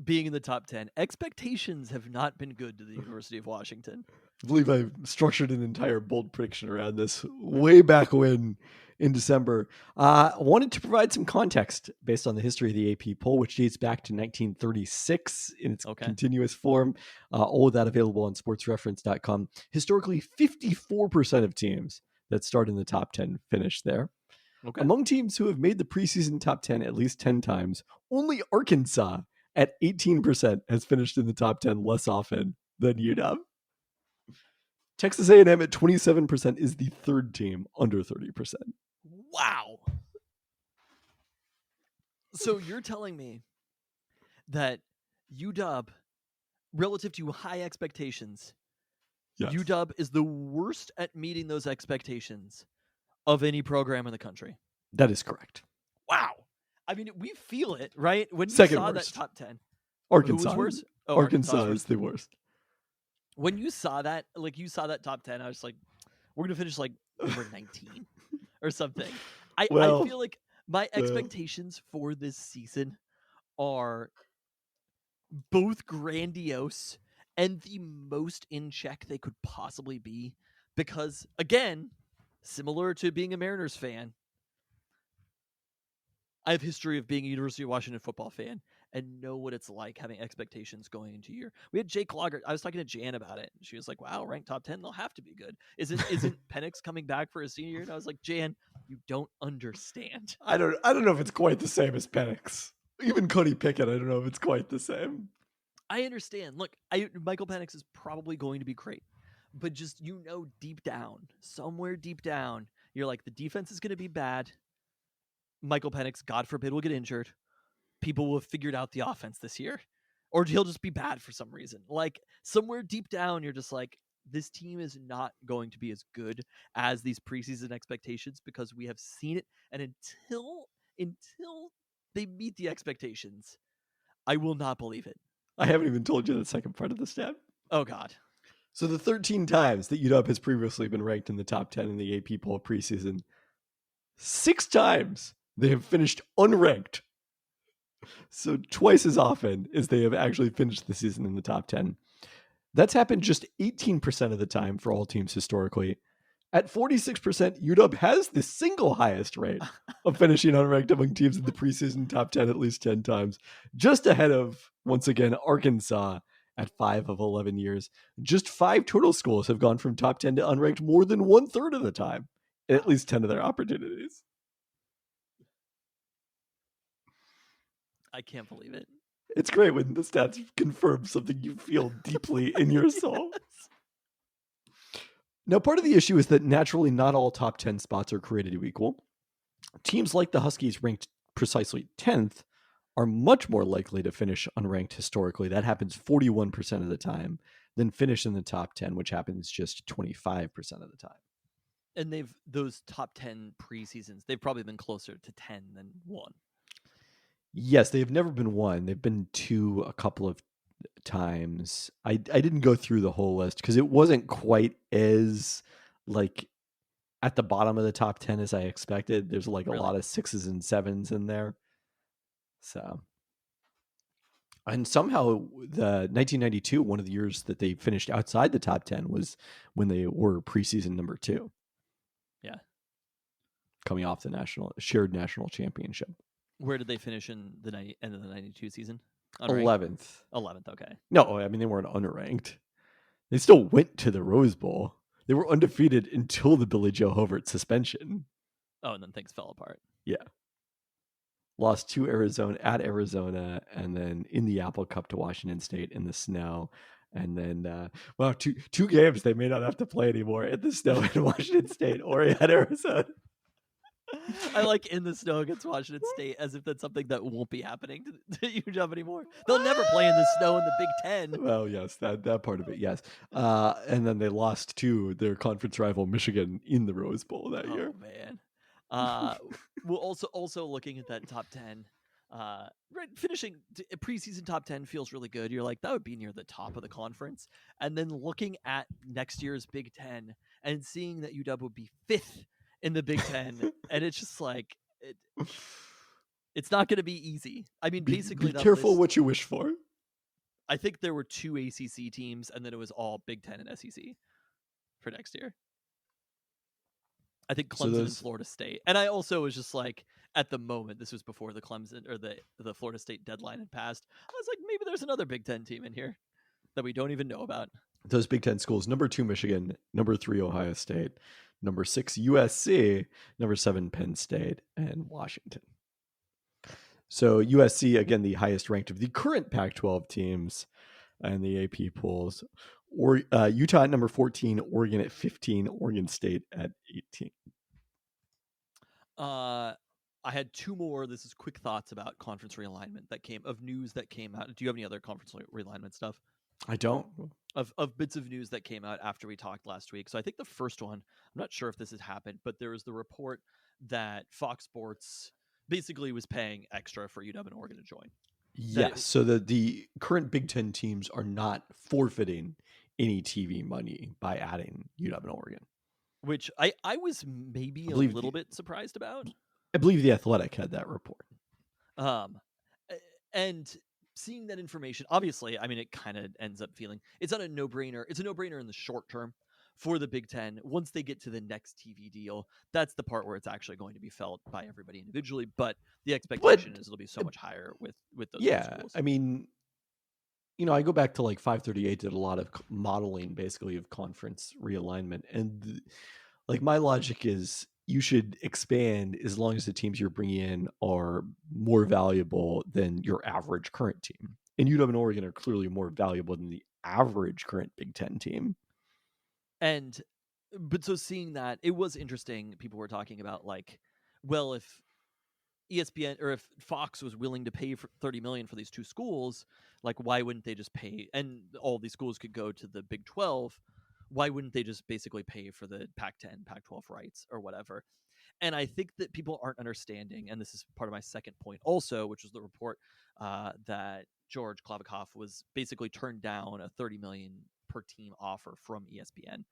Being in the top 10. Expectations have not been good to the University of Washington. I believe I structured an entire bold prediction around this way back when in December. Wanted to provide some context based on the history of the AP poll, which dates back to 1936 in its Okay. continuous form. All of that available on sportsreference.com. Historically, 54% of teams that start in the top 10 finish there. Okay. Among teams who have made the preseason top 10 at least 10 times, only Arkansas at 18% has finished in the top 10 less often than UW. Texas A&M at 27% is the third team under 30%. Wow. So you're telling me that UW, relative to high expectations, Yes. UW is the worst at meeting those expectations of any program in the country. That is correct. Wow. I mean, we feel it, right? When you Second saw worst. that top 10. Arkansas. Who was worse? Oh, Arkansas was worse. is the worst. When you saw that, like you saw that top 10, I was like, we're going to finish like number 19 or something. I feel like my expectations for this season are both grandiose and the most in check they could possibly be. Because, again, similar to being a Mariners fan, I have history of being a University of Washington football fan and know what it's like having expectations going into a year. We had Jake Logger. I was talking to Jan about it. She was like, wow, ranked top 10, they'll have to be good. Isn't Penix coming back for his senior year? And I was like, Jan, you don't understand. I don't know if it's quite the same as Penix. Even Cody Pickett, I don't know if it's quite the same. I understand. Look, Michael Penix is probably going to be great. But just, deep down, somewhere deep down, you're like, the defense is going to be bad. Michael Penix, God forbid, will get injured. People will have figured out the offense this year. Or he'll just be bad for some reason. Like, somewhere deep down, you're just like, this team is not going to be as good as these preseason expectations because we have seen it. And until they meet the expectations, I will not believe it. I haven't even told you the second part of the stat. Oh, God. So the 13 times that UW has previously been ranked in the top 10 in the AP poll preseason, 6 times they have finished unranked. So twice as often as they have actually finished the season in the top 10. That's happened just 18% of the time for all teams historically. At 46%, UW has the single highest rate of finishing unranked among teams in the preseason top 10 at least 10 times, just ahead of, once again, Arkansas at 5 of 11 years. Just 5 total schools have gone from top 10 to unranked more than 1/3 of the time in at least 10 of their opportunities. I can't believe it. It's great when the stats confirm something you feel deeply in your soul. Now, part of the issue is that naturally not all top 10 spots are created equal. Teams like the Huskies, ranked precisely 10th, are much more likely to finish unranked historically. That happens 41% of the time, than finish in the top 10, which happens just 25% of the time. And those top 10 preseasons, they've probably been closer to 10 than 1. Yes, they've never been 1. They've been 2 a couple of times. I didn't go through the whole list because it wasn't quite as like at the bottom of the top 10 as I expected. There's like a lot of 6s and 7s in there. So, and somehow the 1992, one of the years that they finished outside the top 10 was when they were preseason number 2. Yeah. Coming off the shared national championship. Where did they finish in the end of the 92 season? 11th. 11th, okay. No, I mean, they weren't unranked. They still went to the Rose Bowl. They were undefeated until the Billy Joe Hobart suspension. Oh, and then things fell apart. Yeah. Lost to Arizona, and then in the Apple Cup to Washington State in the snow. And then, two games they may not have to play anymore in the snow in Washington State or at Arizona. I like in the snow against Washington State as if that's something that won't be happening to UW anymore. They'll never play in the snow in the Big Ten. Well, yes, that part of it, yes. And then they lost to their conference rival Michigan in the Rose Bowl that year. Oh man. We're also looking at that top 10. Right, finishing preseason top 10 feels really good. You're like, that would be near the top of the conference. And then looking at next year's Big Ten and seeing that UW would be 5th in the Big Ten, and it's just like it's not going to be easy. I mean, basically, be careful what you wish for. I think there were 2 ACC teams, and then it was all Big Ten and SEC for next year. I think So Clemson and those Florida State. And I also was just like, at the moment, this was before the Clemson or the Florida State deadline had passed. I was like, maybe there's another Big Ten team in here that we don't even know about. those Big Ten schools: number 2 Michigan, number 3 Ohio State, number 6 USC, number 7 Penn State, and Washington. So USC again the highest ranked of the current Pac-12 teams and the AP polls. Or Utah at number 14, Oregon at 15, Oregon State at 18. I had two more. This is quick thoughts about conference realignment of news that came out. Do you have any other conference realignment stuff? I don't. Of bits of news that came out after we talked last week. So I think the first one, I'm not sure if this has happened, but there was the report that Fox Sports basically was paying extra for UW and Oregon to join. Yes. So the current Big Ten teams are not forfeiting any TV money by adding UW and Oregon. Which I was maybe a little bit surprised about. I believe The Athletic had that report. And seeing that information, obviously, I mean, it kind of ends up feeling it's not a no-brainer. It's a no-brainer in the short term for the Big Ten. Once they get to the next TV deal, that's the part where it's actually going to be felt by everybody individually. But the expectation is it'll be so much higher with those schools. I mean, I go back to like 538 did a lot of modeling basically of conference realignment. And like my logic is you should expand as long as the teams you're bringing in are more valuable than your average current team. And UW and Oregon are clearly more valuable than the average current Big Ten team. But so seeing that, it was interesting. People were talking about like, well, if ESPN or if Fox was willing to pay for $30 million for these two schools, like why wouldn't they just pay? And all these schools could go to the Big 12. Why wouldn't they just basically pay for the Pac-10, Pac-12 rights or whatever? And I think that people aren't understanding, and this is part of my second point also, which was the report that George Klavikoff was basically turned down a $30 million per team offer from ESPN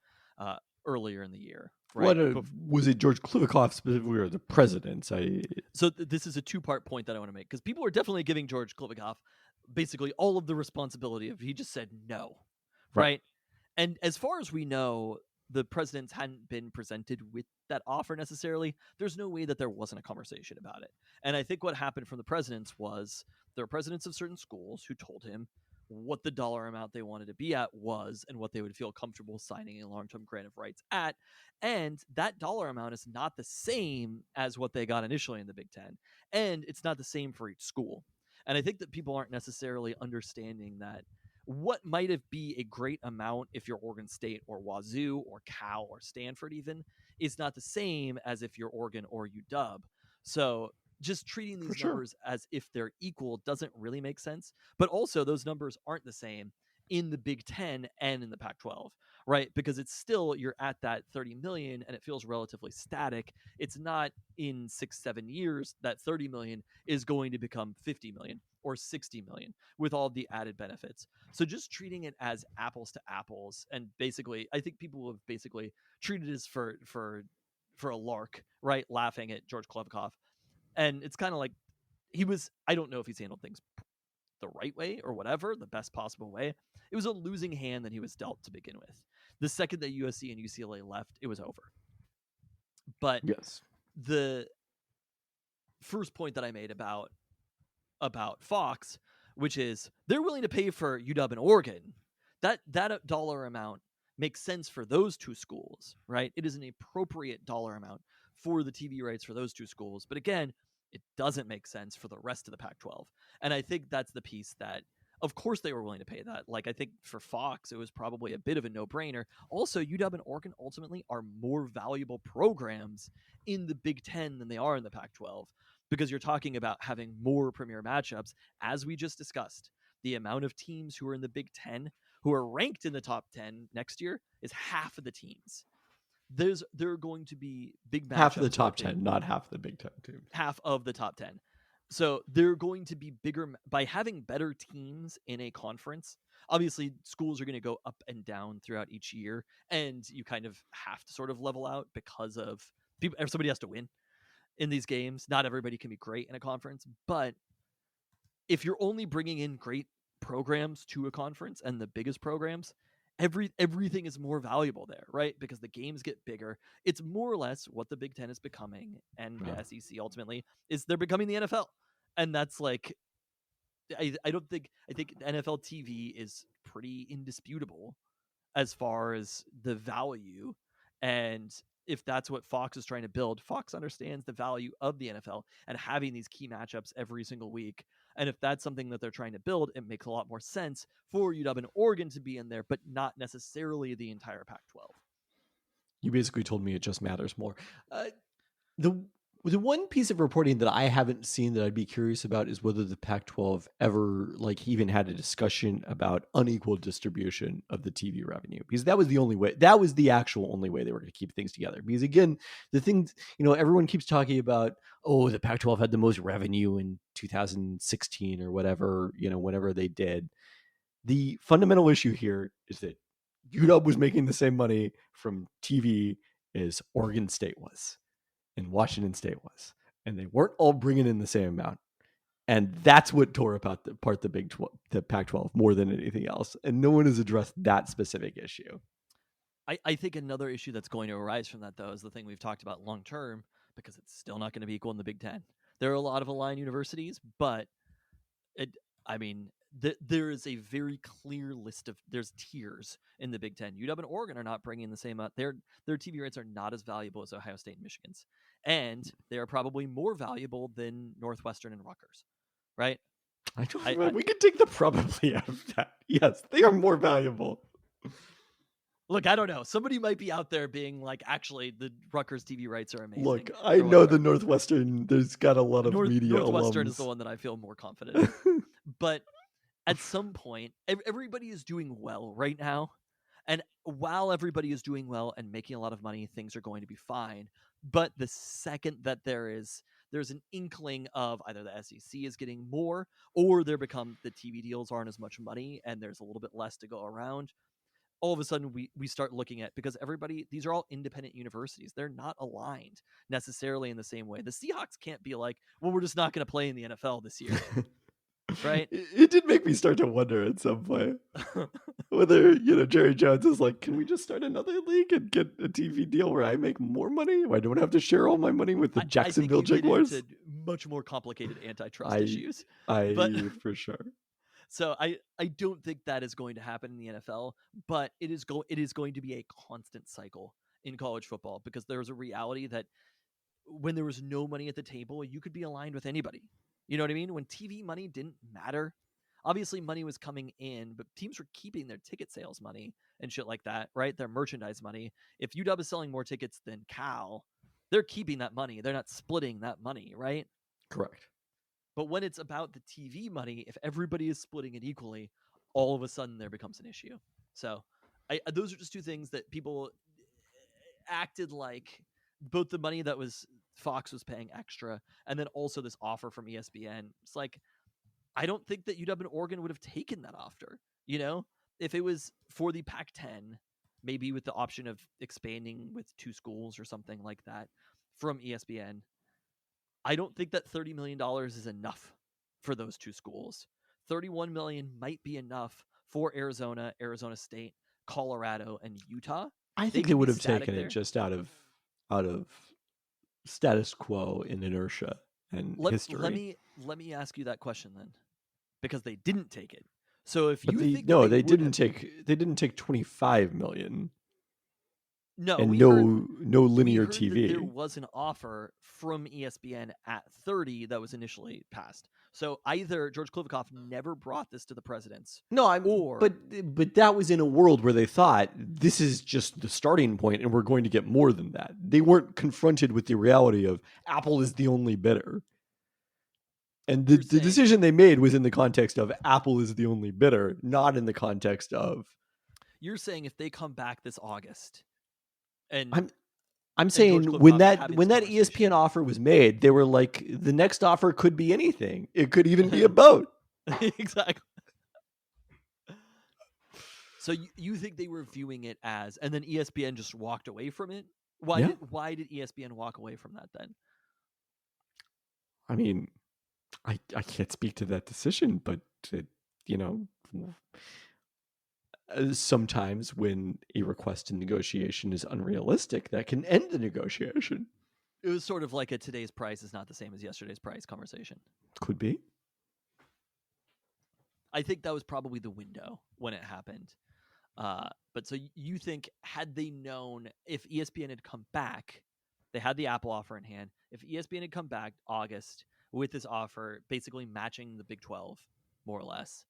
earlier in the year. Right? Was it George Klavikoff specifically or the president? So this is a two-part point that I want to make because people are definitely giving George Klavikoff basically all of the responsibility of he just said no, right? And as far as we know, the presidents hadn't been presented with that offer necessarily. There's no way that there wasn't a conversation about it. And I think what happened from the presidents was there were presidents of certain schools who told him what the dollar amount they wanted to be at was and what they would feel comfortable signing a long-term grant of rights at. And that dollar amount is not the same as what they got initially in the Big Ten. And it's not the same for each school. And I think that people aren't necessarily understanding that what might have be a great amount if you're Oregon State or Wazoo or Cal or Stanford even is not the same as if you're Oregon or UW. So just treating these numbers as if they're equal doesn't really make sense. But also those numbers aren't the same in the Big Ten and in the Pac-12, right? Because it's still, you're at that 30 million and it feels relatively static. It's not in 6-7 years that 30 million is going to become 50 million or 60 million with all the added benefits. So just treating it as apples to apples. And basically, I think people have basically treated it as for a lark, right? Laughing at George Klavikoff. And it's kind of like I don't know if he's handled things the right way or whatever, the best possible way. It was a losing hand that he was dealt to begin with. The second that USC and UCLA left, it was over. But yes, the first point that I made about Fox, which is they're willing to pay for UW and Oregon, that dollar amount makes sense for those two schools, right? It is an appropriate dollar amount for the TV rights for those two schools. But again, it doesn't make sense for the rest of the Pac-12. And I think that's the piece that, of course, they were willing to pay that. Like, I think for Fox, it was probably a bit of a no-brainer. Also, UW and Oregon ultimately are more valuable programs in the Big Ten than they are in the Pac-12 because you're talking about having more premier matchups. As we just discussed, the amount of teams who are in the Big Ten who are ranked in the top 10 next year is half of the teams. There are going to be big matchups. Half of the top 10, not half the Big Ten teams. Half of the top 10. So they're going to be bigger by having better teams in a conference. Obviously, schools are going to go up and down throughout each year, and you kind of have to sort of level out because of people. Somebody has to win in these games. Not everybody can be great in a conference, but if you're only bringing in great programs to a conference and the biggest programs, everything is more valuable there, right? Because the games get bigger. It's more or less what the Big Ten is becoming, and Yeah. the SEC ultimately is they're becoming the NFL, and that's like I don't think I think NFL TV is pretty indisputable as far as the value. And if that's what Fox is trying to build, Fox understands the value of the NFL and having these key matchups every single week. And if that's something that they're trying to build, it makes a lot more sense for UW and Oregon to be in there, but not necessarily the entire Pac 12. You basically told me it just matters more. The the one piece of reporting that I haven't seen that I'd be curious about is whether the Pac-12 ever like even had a discussion about unequal distribution of the TV revenue, because that was the only way. That was the actual only way they were going to keep things together. Because again, the things, everyone keeps talking about, oh, the Pac-12 had the most revenue in 2016 or whatever, whenever they did. The fundamental issue here is that UW was making the same money from TV as Oregon State was and Washington State was, and they weren't all bringing in the same amount. And that's what tore apart the Pac-12 more than anything else. And no one has addressed that specific issue. I think another issue that's going to arise from that, though, is the thing we've talked about long term, because it's still not going to be equal in the Big Ten. There are a lot of aligned universities, but there is a very clear list of there's tiers in the Big Ten. UW and Oregon are not bringing the same amount. Their TV rates are not as valuable as Ohio State and Michigan's, and they are probably more valuable than Northwestern and Rutgers, right? We could take the probably out of that. Yes, they are more valuable. Look, I don't know. Somebody might be out there being like, actually, the Rutgers TV rights are amazing. Look, I know the Northwestern, there's got a lot of media Northwestern alums. is the one that I feel more confident in. But at some point, everybody is doing well right now. And while everybody is doing well and making a lot of money, things are going to be fine. But the second that there's an inkling of either the SEC is getting more, or the TV deals aren't as much money and there's a little bit less to go around, all of a sudden we start looking at, because these are all independent universities. They're not aligned necessarily in the same way. The Seahawks can't be like, well, we're just not going to play in the NFL this year. Right? It did make me start to wonder at some point whether, Jerry Jones is like, can we just start another league and get a TV deal where I make more money? I don't have to share all my money with the Jacksonville Jaguars. I think you get into much more complicated antitrust issues. For sure. So I don't think that is going to happen in the NFL, but it is going to be a constant cycle in college football, because there's a reality that when there was no money at the table, you could be aligned with anybody. You know what I mean? When TV money didn't matter, obviously money was coming in, but teams were keeping their ticket sales money and shit like that, right? Their merchandise money. If UW is selling more tickets than Cal, they're keeping that money. They're not splitting that money, right? Correct. But when it's about the TV money, if everybody is splitting it equally, all of a sudden there becomes an issue. So those are just two things that people acted like, both the money that Fox was paying extra, and then also this offer from ESPN. It's like, I don't think that UW and Oregon would have taken that offer. If it was for the Pac-10, maybe with the option of expanding with 2 schools or something like that from ESPN, I don't think that $30 million is enough for those 2 schools. $31 million might be enough for Arizona, Arizona State, Colorado, and Utah. I think they would have taken it just out of status quo and inertia and history. Let me ask you that question then, because they didn't take it. So if they didn't take 25 million. No, and no linear TV. There was an offer from ESPN at 30 that was initially passed. So either George Klivikoff never brought this to the presidents. But that was in a world where they thought this is just the starting point and we're going to get more than that. They weren't confronted with the reality of Apple is the only bidder. And the decision they made was in the context of Apple is the only bidder, not in the context of... You're saying if they come back this August... I'm saying when that ESPN offer was made, they were like, the next offer could be anything. It could even be a boat. Exactly. So you think they were viewing it as, and then ESPN just walked away from it? Why did ESPN walk away from that then? I mean, I can't speak to that decision, but Sometimes when a request to negotiation is unrealistic, that can end the negotiation. It was sort of like a today's price is not the same as yesterday's price conversation. Could be. I think that was probably the window when it happened. But so you think, had they known, if ESPN had come back, they had the Apple offer in hand. If ESPN had come back August with this offer, basically matching the Big 12, more or less,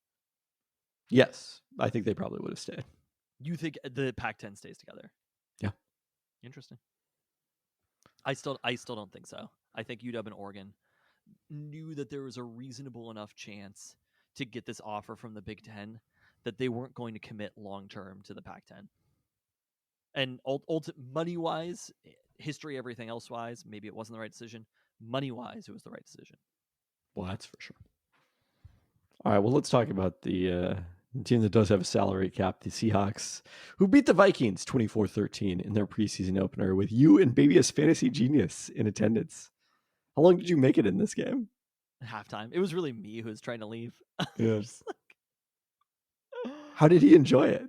Yes, I think they probably would have stayed. you think the Pac-10 stays together? Yeah. Interesting. I still don't think so. I think UW and Oregon knew that there was a reasonable enough chance to get this offer from the Big 10 that they weren't going to commit long term to the Pac-10. And money wise, history, everything else wise, maybe it wasn't the right decision. Money wise, it was the right decision. Well, that's for sure. All right, well, let's talk about the team that does have a salary cap, the Seahawks, who beat the Vikings 24-13 in their preseason opener with you and Baby's Fantasy Genius in attendance. How long did you make it in this game? Halftime. It was really me who was trying to leave. Yeah. Just like... How did he enjoy it?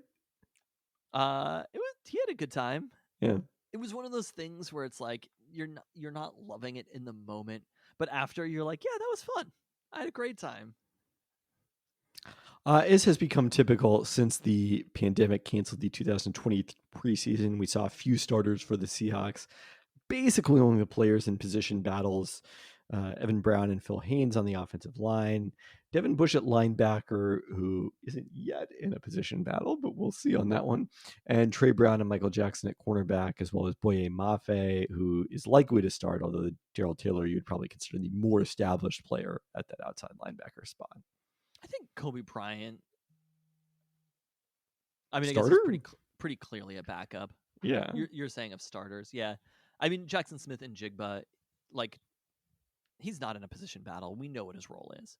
He had a good time. Yeah. It was one of those things where it's like you're not loving it in the moment, but after you're like, yeah, that was fun. I had a great time. As has become typical since the pandemic canceled the 2020 preseason, we saw a few starters for the Seahawks, basically only the players in position battles. Evan Brown and Phil Haynes on the offensive line, Devin Bush at linebacker, who isn't yet in a position battle, but we'll see on that one, and Trey Brown and Michael Jackson at cornerback, as well as Boye Mafe, who is likely to start, although Darrell Taylor you'd probably consider the more established player at that outside linebacker spot. I think Kobe Bryant. I mean, Starter? I guess he's pretty clearly a backup. Yeah. You're saying of starters, yeah. I mean, Jackson Smith and Jigba, like, he's not in a position battle. We know what his role is.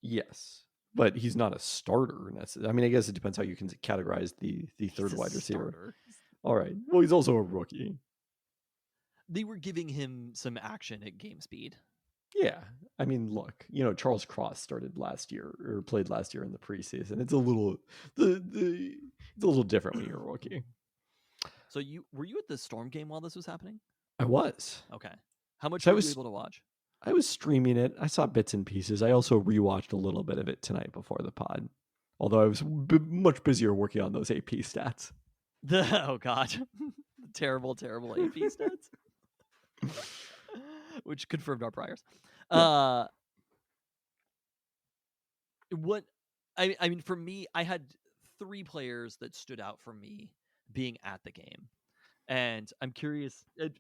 Yes, but he's not a starter. I mean, I guess it depends how you can categorize the third He's a wide receiver. starter. All right. Well, he's also a rookie. They were giving him some action at game speed. Yeah. I mean, look, Charles Cross started last year or played last year in the preseason. It's a little it's a little different when you're a rookie. So were you at the Storm game while this was happening? I was. Okay. How much So were you able to watch? I was streaming it. I saw bits and pieces. I also rewatched a little bit of it tonight before the pod, although I was much busier working on those AP stats. Oh God, the terrible AP stats, which confirmed our priors. Yeah. What I mean, for me, I had 3 players that stood out for me being at the game, and I'm curious. At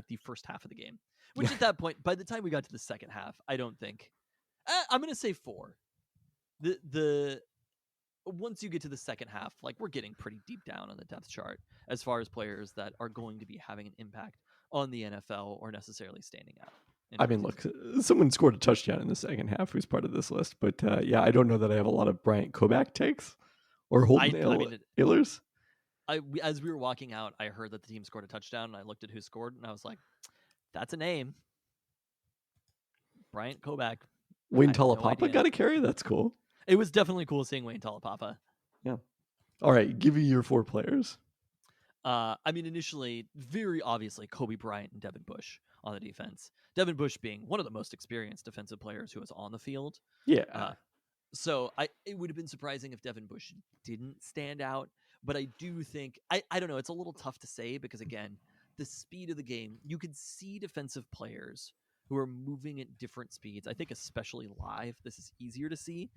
the first half of the game, which at that point, by the time we got to the second half, I don't think I'm going to say 4. The once you get to the second half, like, we're getting pretty deep down on the depth chart as far as players that are going to be having an impact on the NFL or necessarily standing out. I mean, look, someone scored a touchdown in the second half who's part of this list, but yeah, I don't know that I have a lot of Bryant Kobach takes or Holton Ahlers. As we were walking out, I heard that the team scored a touchdown, and I looked at who scored, and I was like, that's a name. Bryant Kobach. Wayne Talapapa got a carry? That's cool. It was definitely cool seeing Wayne Talapapa. Yeah. All right, give me your 4 players. I mean, initially, very obviously, Kobe Bryant and Devin Bush on the defense. Devin Bush being one of the most experienced defensive players who was on the field. Yeah. So it would have been surprising if Devin Bush didn't stand out. But I do think, I don't know, it's a little tough to say because, again, the speed of the game, you could see defensive players who are moving at different speeds. I think especially live, this is easier to see.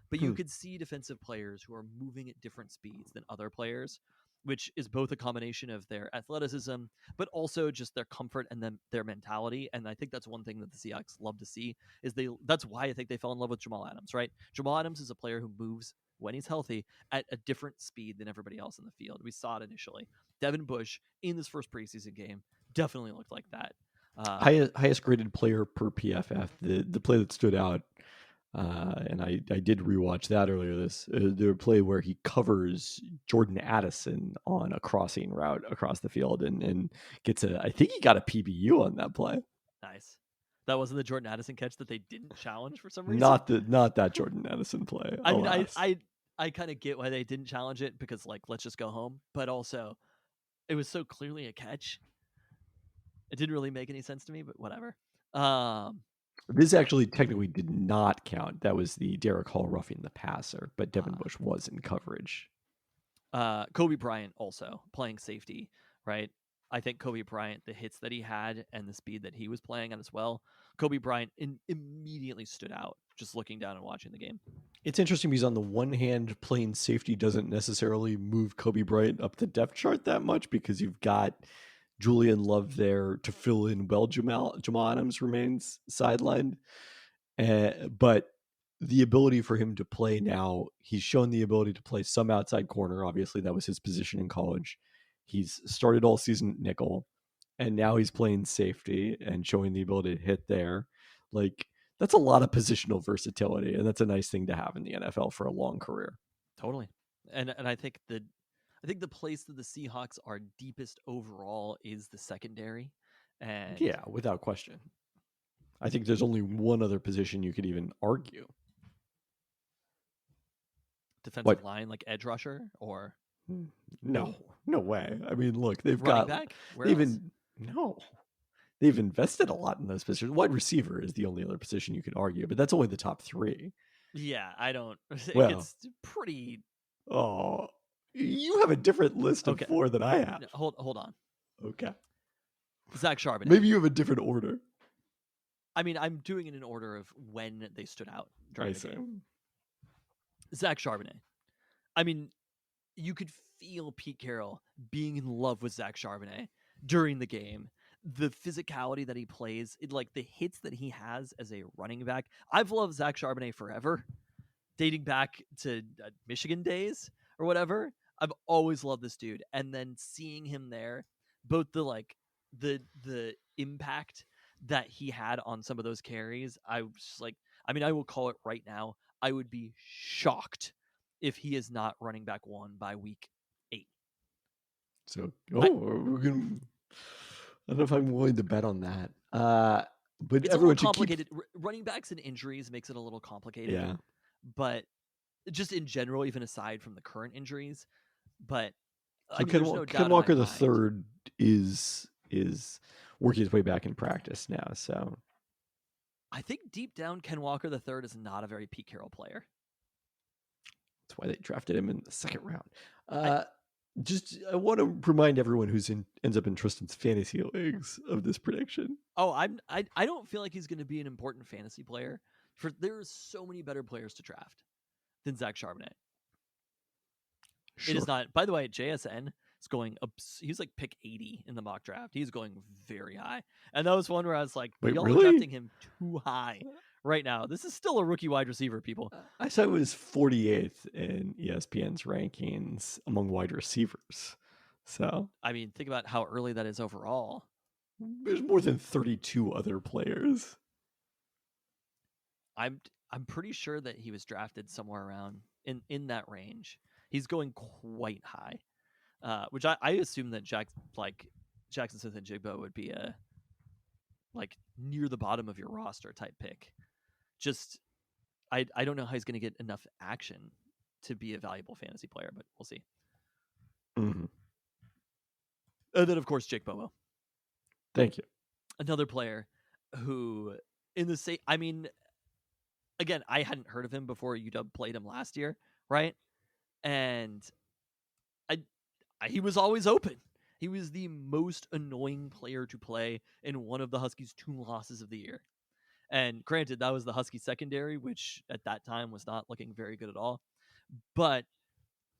But you could see defensive players who are moving at different speeds than other players, which is both a combination of their athleticism, but also just their comfort and then their mentality. And I think that's one thing that the Seahawks love to see is that's why I think they fell in love with Jamal Adams, right? Jamal Adams is a player who moves when he's healthy at a different speed than everybody else in the field. We saw it initially. Devin Bush in this first preseason game definitely looked like that. Highest graded player per PFF, the play that stood out, and I did rewatch that earlier. The play where he covers Jordan Addison on a crossing route across the field and gets I think he got a PBU on that play. Nice. That wasn't the Jordan Addison catch that they didn't challenge for some reason. Not that Jordan Addison play. I mean, I I kind of get why they didn't challenge it because, like, let's just go home. But also, it was so clearly a catch. It didn't really make any sense to me, but whatever. This actually technically did not count. That was the Derek Hall roughing the passer, but Devin Ah. Bush was in coverage. Kobe Bryant also playing safety, right? I think Kobe Bryant, the hits that he had and the speed that he was playing at as well, Kobe Bryant immediately stood out just looking down and watching the game. It's interesting because on the one hand, playing safety doesn't necessarily move Kobe Bryant up the depth chart that much because you've got Julian Love there to fill in while Jamal Adams remains sidelined. But the ability for him to play now, he's shown the ability to play some outside corner. Obviously, that was his position in college. He's started all season at nickel, and now he's playing safety and showing the ability to hit there. Like, that's a lot of positional versatility, and that's a nice thing to have in the NFL for a long career. Totally. And I think the place that the Seahawks are deepest overall is the secondary. And Yeah, without question. I think there's only one other position you could even argue. defensive line, like edge rusher or No way. I mean, look, they've running got back. Where they've else? no. They've invested a lot in those positions. Wide receiver is the only other position you could argue, but that's only the top three. Yeah, I don't. It Well. gets pretty. Oh, you have a different list of Okay. 4 than I have. No, hold on. Okay. Zach Charbonnet. Maybe you have a different order. I mean, I'm doing it in order of when they stood out during I the see. game. Zach Charbonnet. I mean, you could feel Pete Carroll being in love with Zach Charbonnet during the game. The physicality that he plays, like the hits that he has as a running back. I've loved Zach Charbonnet forever, dating back to Michigan days or whatever. I've always loved this dude, and then seeing him there, both the impact that he had on some of those carries, I was just like, I mean, I will call it right now. I would be shocked if he is not running back 1 by week 8. So, we're gonna. I don't know if I'm willing to bet on that. But It's a everyone little should keep. complicated. Running backs and injuries makes it a little complicated. Yeah. But just in general, even aside from the current injuries, but So I mean, there's no doubt Ken in my Walker the mind. third is working his way back in practice now. So I think deep down, Ken Walker the third is not a very Pete Carroll player. that's why they drafted him in the second round. I want to remind everyone who's ends up in Tristan's fantasy leagues of this prediction. Oh, I don't feel like he's going to be an important fantasy player. There are so many better players to draft than Zach Charbonnet. Sure. It is not. By the way, JSN is going up. He's like pick 80 in the mock draft. He's going very high. And that was one where I was like, Wait, y'all really? are drafting him too high right now. This is still a rookie wide receiver, people. I saw it was 48th in ESPN's rankings among wide receivers. So I mean, think about how early that is overall. there's more than 32 other players. I'm pretty sure that he was drafted somewhere around in that range. He's going quite high, which I assume that Jackson Smith and Jigbo would be a like near the bottom of your roster type pick. Just I don't know how he's going to get enough action to be a valuable fantasy player, but we'll see. Mm-hmm. And then of course Jake Bobo, Thank you. another player who in the same. I mean, again, I hadn't heard of him before UW played him last year, right? And he was always open. He was the most annoying player to play in one of the Huskies' 2 losses of the year. And granted, that was the Husky secondary, which at that time was not looking very good at all. But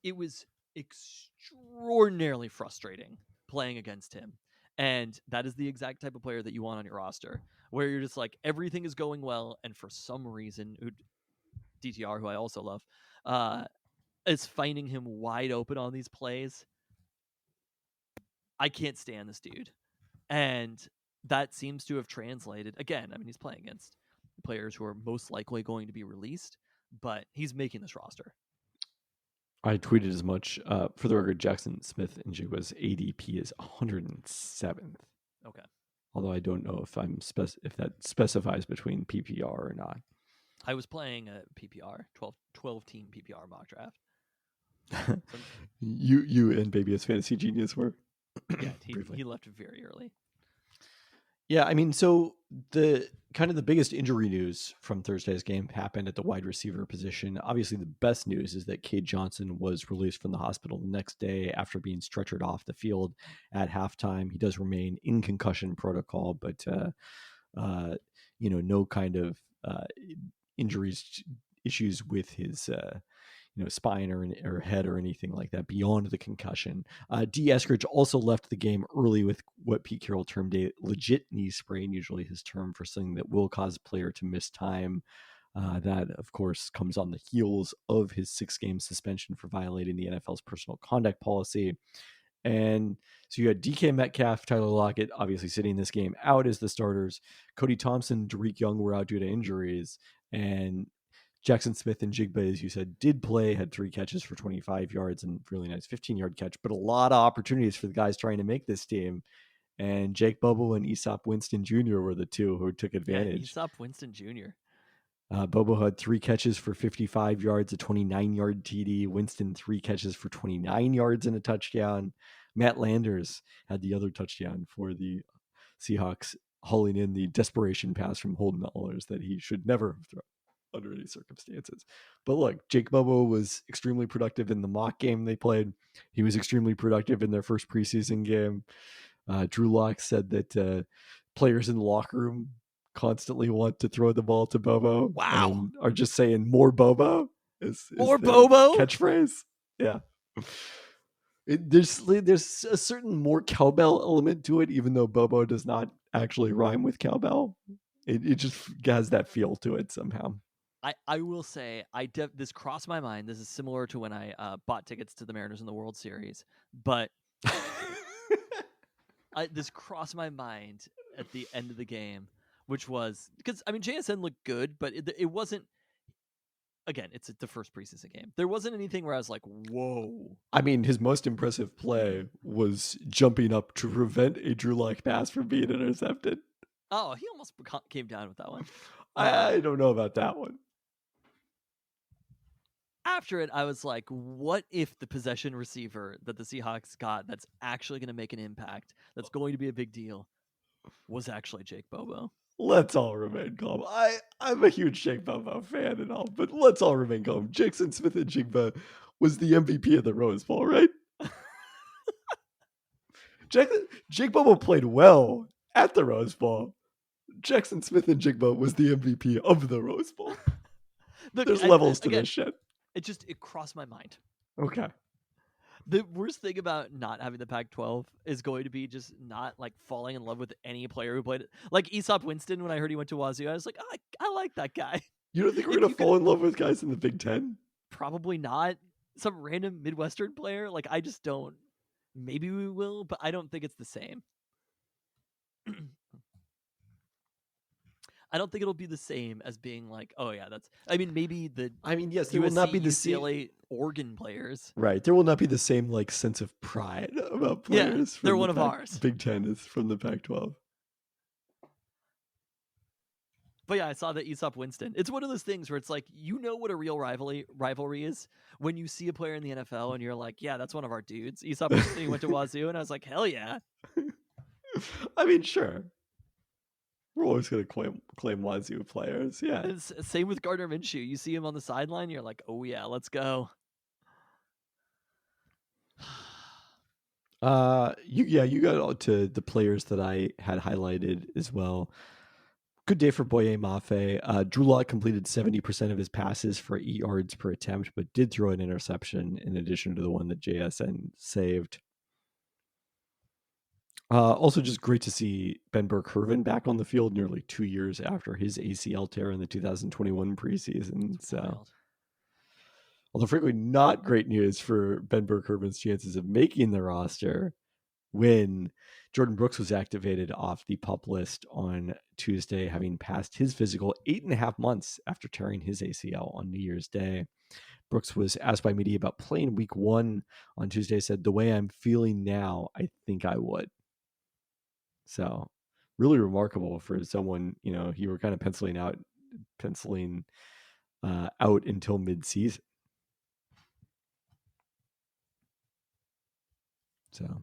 it was extraordinarily frustrating playing against him. And that is the exact type of player that you want on your roster, where you're just like, everything is going well, and for some reason, DTR, who I also love, is finding him wide open on these plays. I can't stand this dude. And that seems to have translated. Again, I mean, he's playing against players who are most likely going to be released, but he's making this roster. I tweeted as much. For the record, Jackson Smith and Jigba's ADP is 107th. Okay. Although I don't know if if that specifies between PPR or not. I was playing a PPR, 12 team PPR mock draft. You and Baby as Fantasy Genius were. Yeah, Briefly. he left very early. Yeah, I mean, so the kind of the biggest injury news from Thursday's game happened at the wide receiver position. Obviously, the best news is that Cade Johnson was released from the hospital the next day after being stretchered off the field at halftime. He does remain in concussion protocol, but no kind of injuries issues with his spine or head or anything like that beyond the concussion. D. Eskridge also left the game early with what Pete Carroll termed a legit knee sprain, usually his term for something that will cause a player to miss time. That, of course, comes on the heels of his 6-game suspension for violating the NFL's personal conduct policy. And so you had DK Metcalf, Tyler Lockett, obviously sitting this game out as the starters. Cody Thompson, Derek Young were out due to injuries. And Jackson Smith and Jigba, as you said, did play, had 3 catches for 25 yards and really nice 15-yard catch, but a lot of opportunities for the guys trying to make this team. And Jake Bobo and Aesop Winston Jr. were the two who took advantage. Yeah, Aesop Winston Jr. Bobo had 3 catches for 55 yards, a 29-yard TD. Winston 3 catches for 29 yards and a touchdown. Matt Landers had the other touchdown for the Seahawks, hauling in the desperation pass from Holden Allers that he should never have thrown under any circumstances. But look, Jake Bobo was extremely productive in the mock game they played. He was extremely productive in their first preseason game. Drew Lock said that players in the locker room constantly want to throw the ball to Bobo. Wow. And are just saying more Bobo is More the Bobo? catchphrase. Yeah. There's a certain more cowbell element to it, even though Bobo does not actually rhyme with cowbell. It just has that feel to it somehow. I will say this crossed my mind. This is similar to when I bought tickets to the Mariners in the World Series, but this crossed my mind at the end of the game, which was because JSN looked good, but it wasn't. Again, it's the first preseason game. There wasn't anything where I was like, "Whoa!" I mean, his most impressive play was jumping up to prevent a Drew Lock pass from being intercepted. Oh, he almost came down with that one. I don't know about that one. After it, I was like, what if the possession receiver that the Seahawks got that's actually going to make an impact, that's going to be a big deal, was actually Jake Bobo? Let's all remain calm. I'm a huge Jake Bobo fan and all, but let's all remain calm. Jackson Smith and Jigba was the MVP of the Rose Bowl, right? Jake Bobo played well at the Rose Bowl. Jackson Smith and Jigba was the MVP of the Rose Bowl. Look, There's levels to again, this shit. It crossed my mind. Okay. The worst thing about not having the Pac-12 is going to be just not like falling in love with any player who played it. Like Aesop Winston, when I heard he went to Wazoo, I was like, I like that guy. You don't think we're going to fall in love with guys in the Big Ten? Probably not. Some random Midwestern player. Like, I just don't. Maybe we will, but I don't think it's the same. I don't think it'll be the same as being like, oh yeah, that's. Maybe yes, there will not be the UCLA, Oregon players. Right, there will not be the same like sense of pride about players. Yeah, they're one of ours. Big Ten is from the Pac-12. But yeah, I saw that Aesop Winston. It's one of those things where it's like, what a real rivalry is when you see a player in the NFL and you're like, yeah, that's one of our dudes. Aesop Winston went to Wazoo, and I was like, hell yeah. Sure. We're always going to claim Wazoo players, yeah. And same with Gardner Minshew. You see him on the sideline, you're like, oh yeah, let's go. You got to the players that I had highlighted as well. Good day for Boye Mafe. Drew Lock completed 70% of his passes for 8 yards per attempt, but did throw an interception in addition to the one that JSN saved. Also, just great to see Ben Burke-Hervin back on the field nearly 2 years after his ACL tear in the 2021 preseason. So, although frankly not great news for Ben Burke-Hervin's chances of making the roster when Jordan Brooks was activated off the PUP list on Tuesday, having passed his physical 8.5 months after tearing his ACL on New Year's Day. Brooks was asked by media about playing week 1 on Tuesday, said, the way I'm feeling now, I think I would. So really remarkable for someone, you were kind of penciling out until mid-season. So,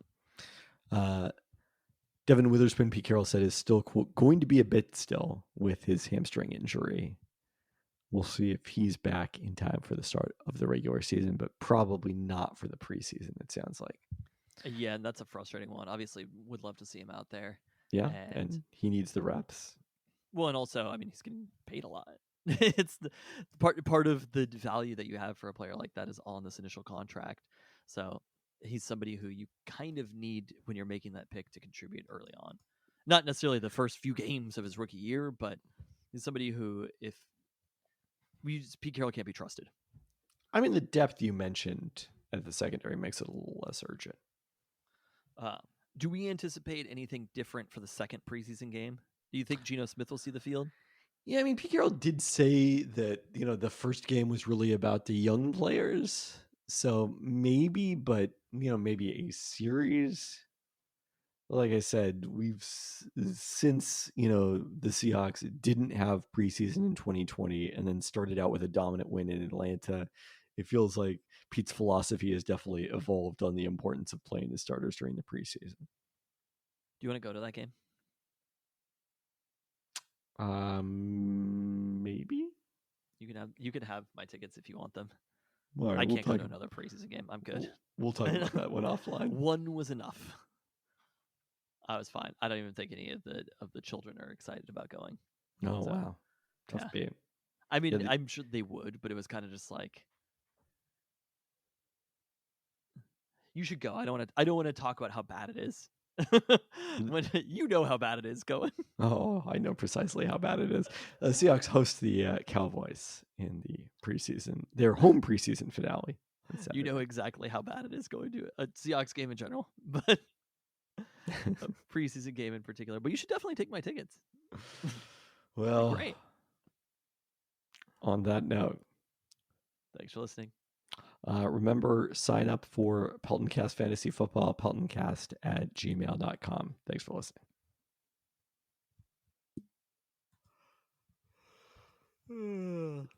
Devin Witherspoon, Pete Carroll said, is still, quote, going to be a bit still with his hamstring injury. We'll see if he's back in time for the start of the regular season, but probably not for the preseason, it sounds like. Yeah, and that's a frustrating one. Obviously, would love to see him out there. Yeah, and he needs the reps. Well, and also, I mean, he's getting paid a lot. It's the part of the value that you have for a player like that is on this initial contract. So he's somebody who you kind of need when you're making that pick to contribute early on. Not necessarily the first few games of his rookie year, but he's somebody who, if Pete Carroll can't be trusted. I mean, the depth you mentioned at the secondary makes it a little less urgent. Do we anticipate anything different for the second preseason game? Do you think Geno Smith will see the field? Yeah, I mean, Pete Carroll did say that, the first game was really about the young players. So maybe, but, maybe a series. Like I said, since, the Seahawks didn't have preseason in 2020 and then started out with a dominant win in Atlanta, it feels like Pete's philosophy has definitely evolved on the importance of playing the starters during the preseason. Do you want to go to that game? Maybe you can have my tickets if you want them. All right, I can't go to another preseason game. I'm good. We'll talk about that one offline. One was enough. I was fine. I don't even think any of the children are excited about going. Oh, so, wow. Tough beat. I mean, I'm sure they would, but it was kind of just like, you should go. I don't want to talk about how bad it is. When you know how bad it is going. Oh, I know precisely how bad it is. Seahawks host the Cowboys in the preseason, their home preseason finale. You know exactly how bad it is going to a Seahawks game in general, but a preseason game in particular. But you should definitely take my tickets. Well, great. On that note, thanks for listening. Remember, sign up for Peltoncast Fantasy Football, peltoncast@gmail.com. Thanks for listening.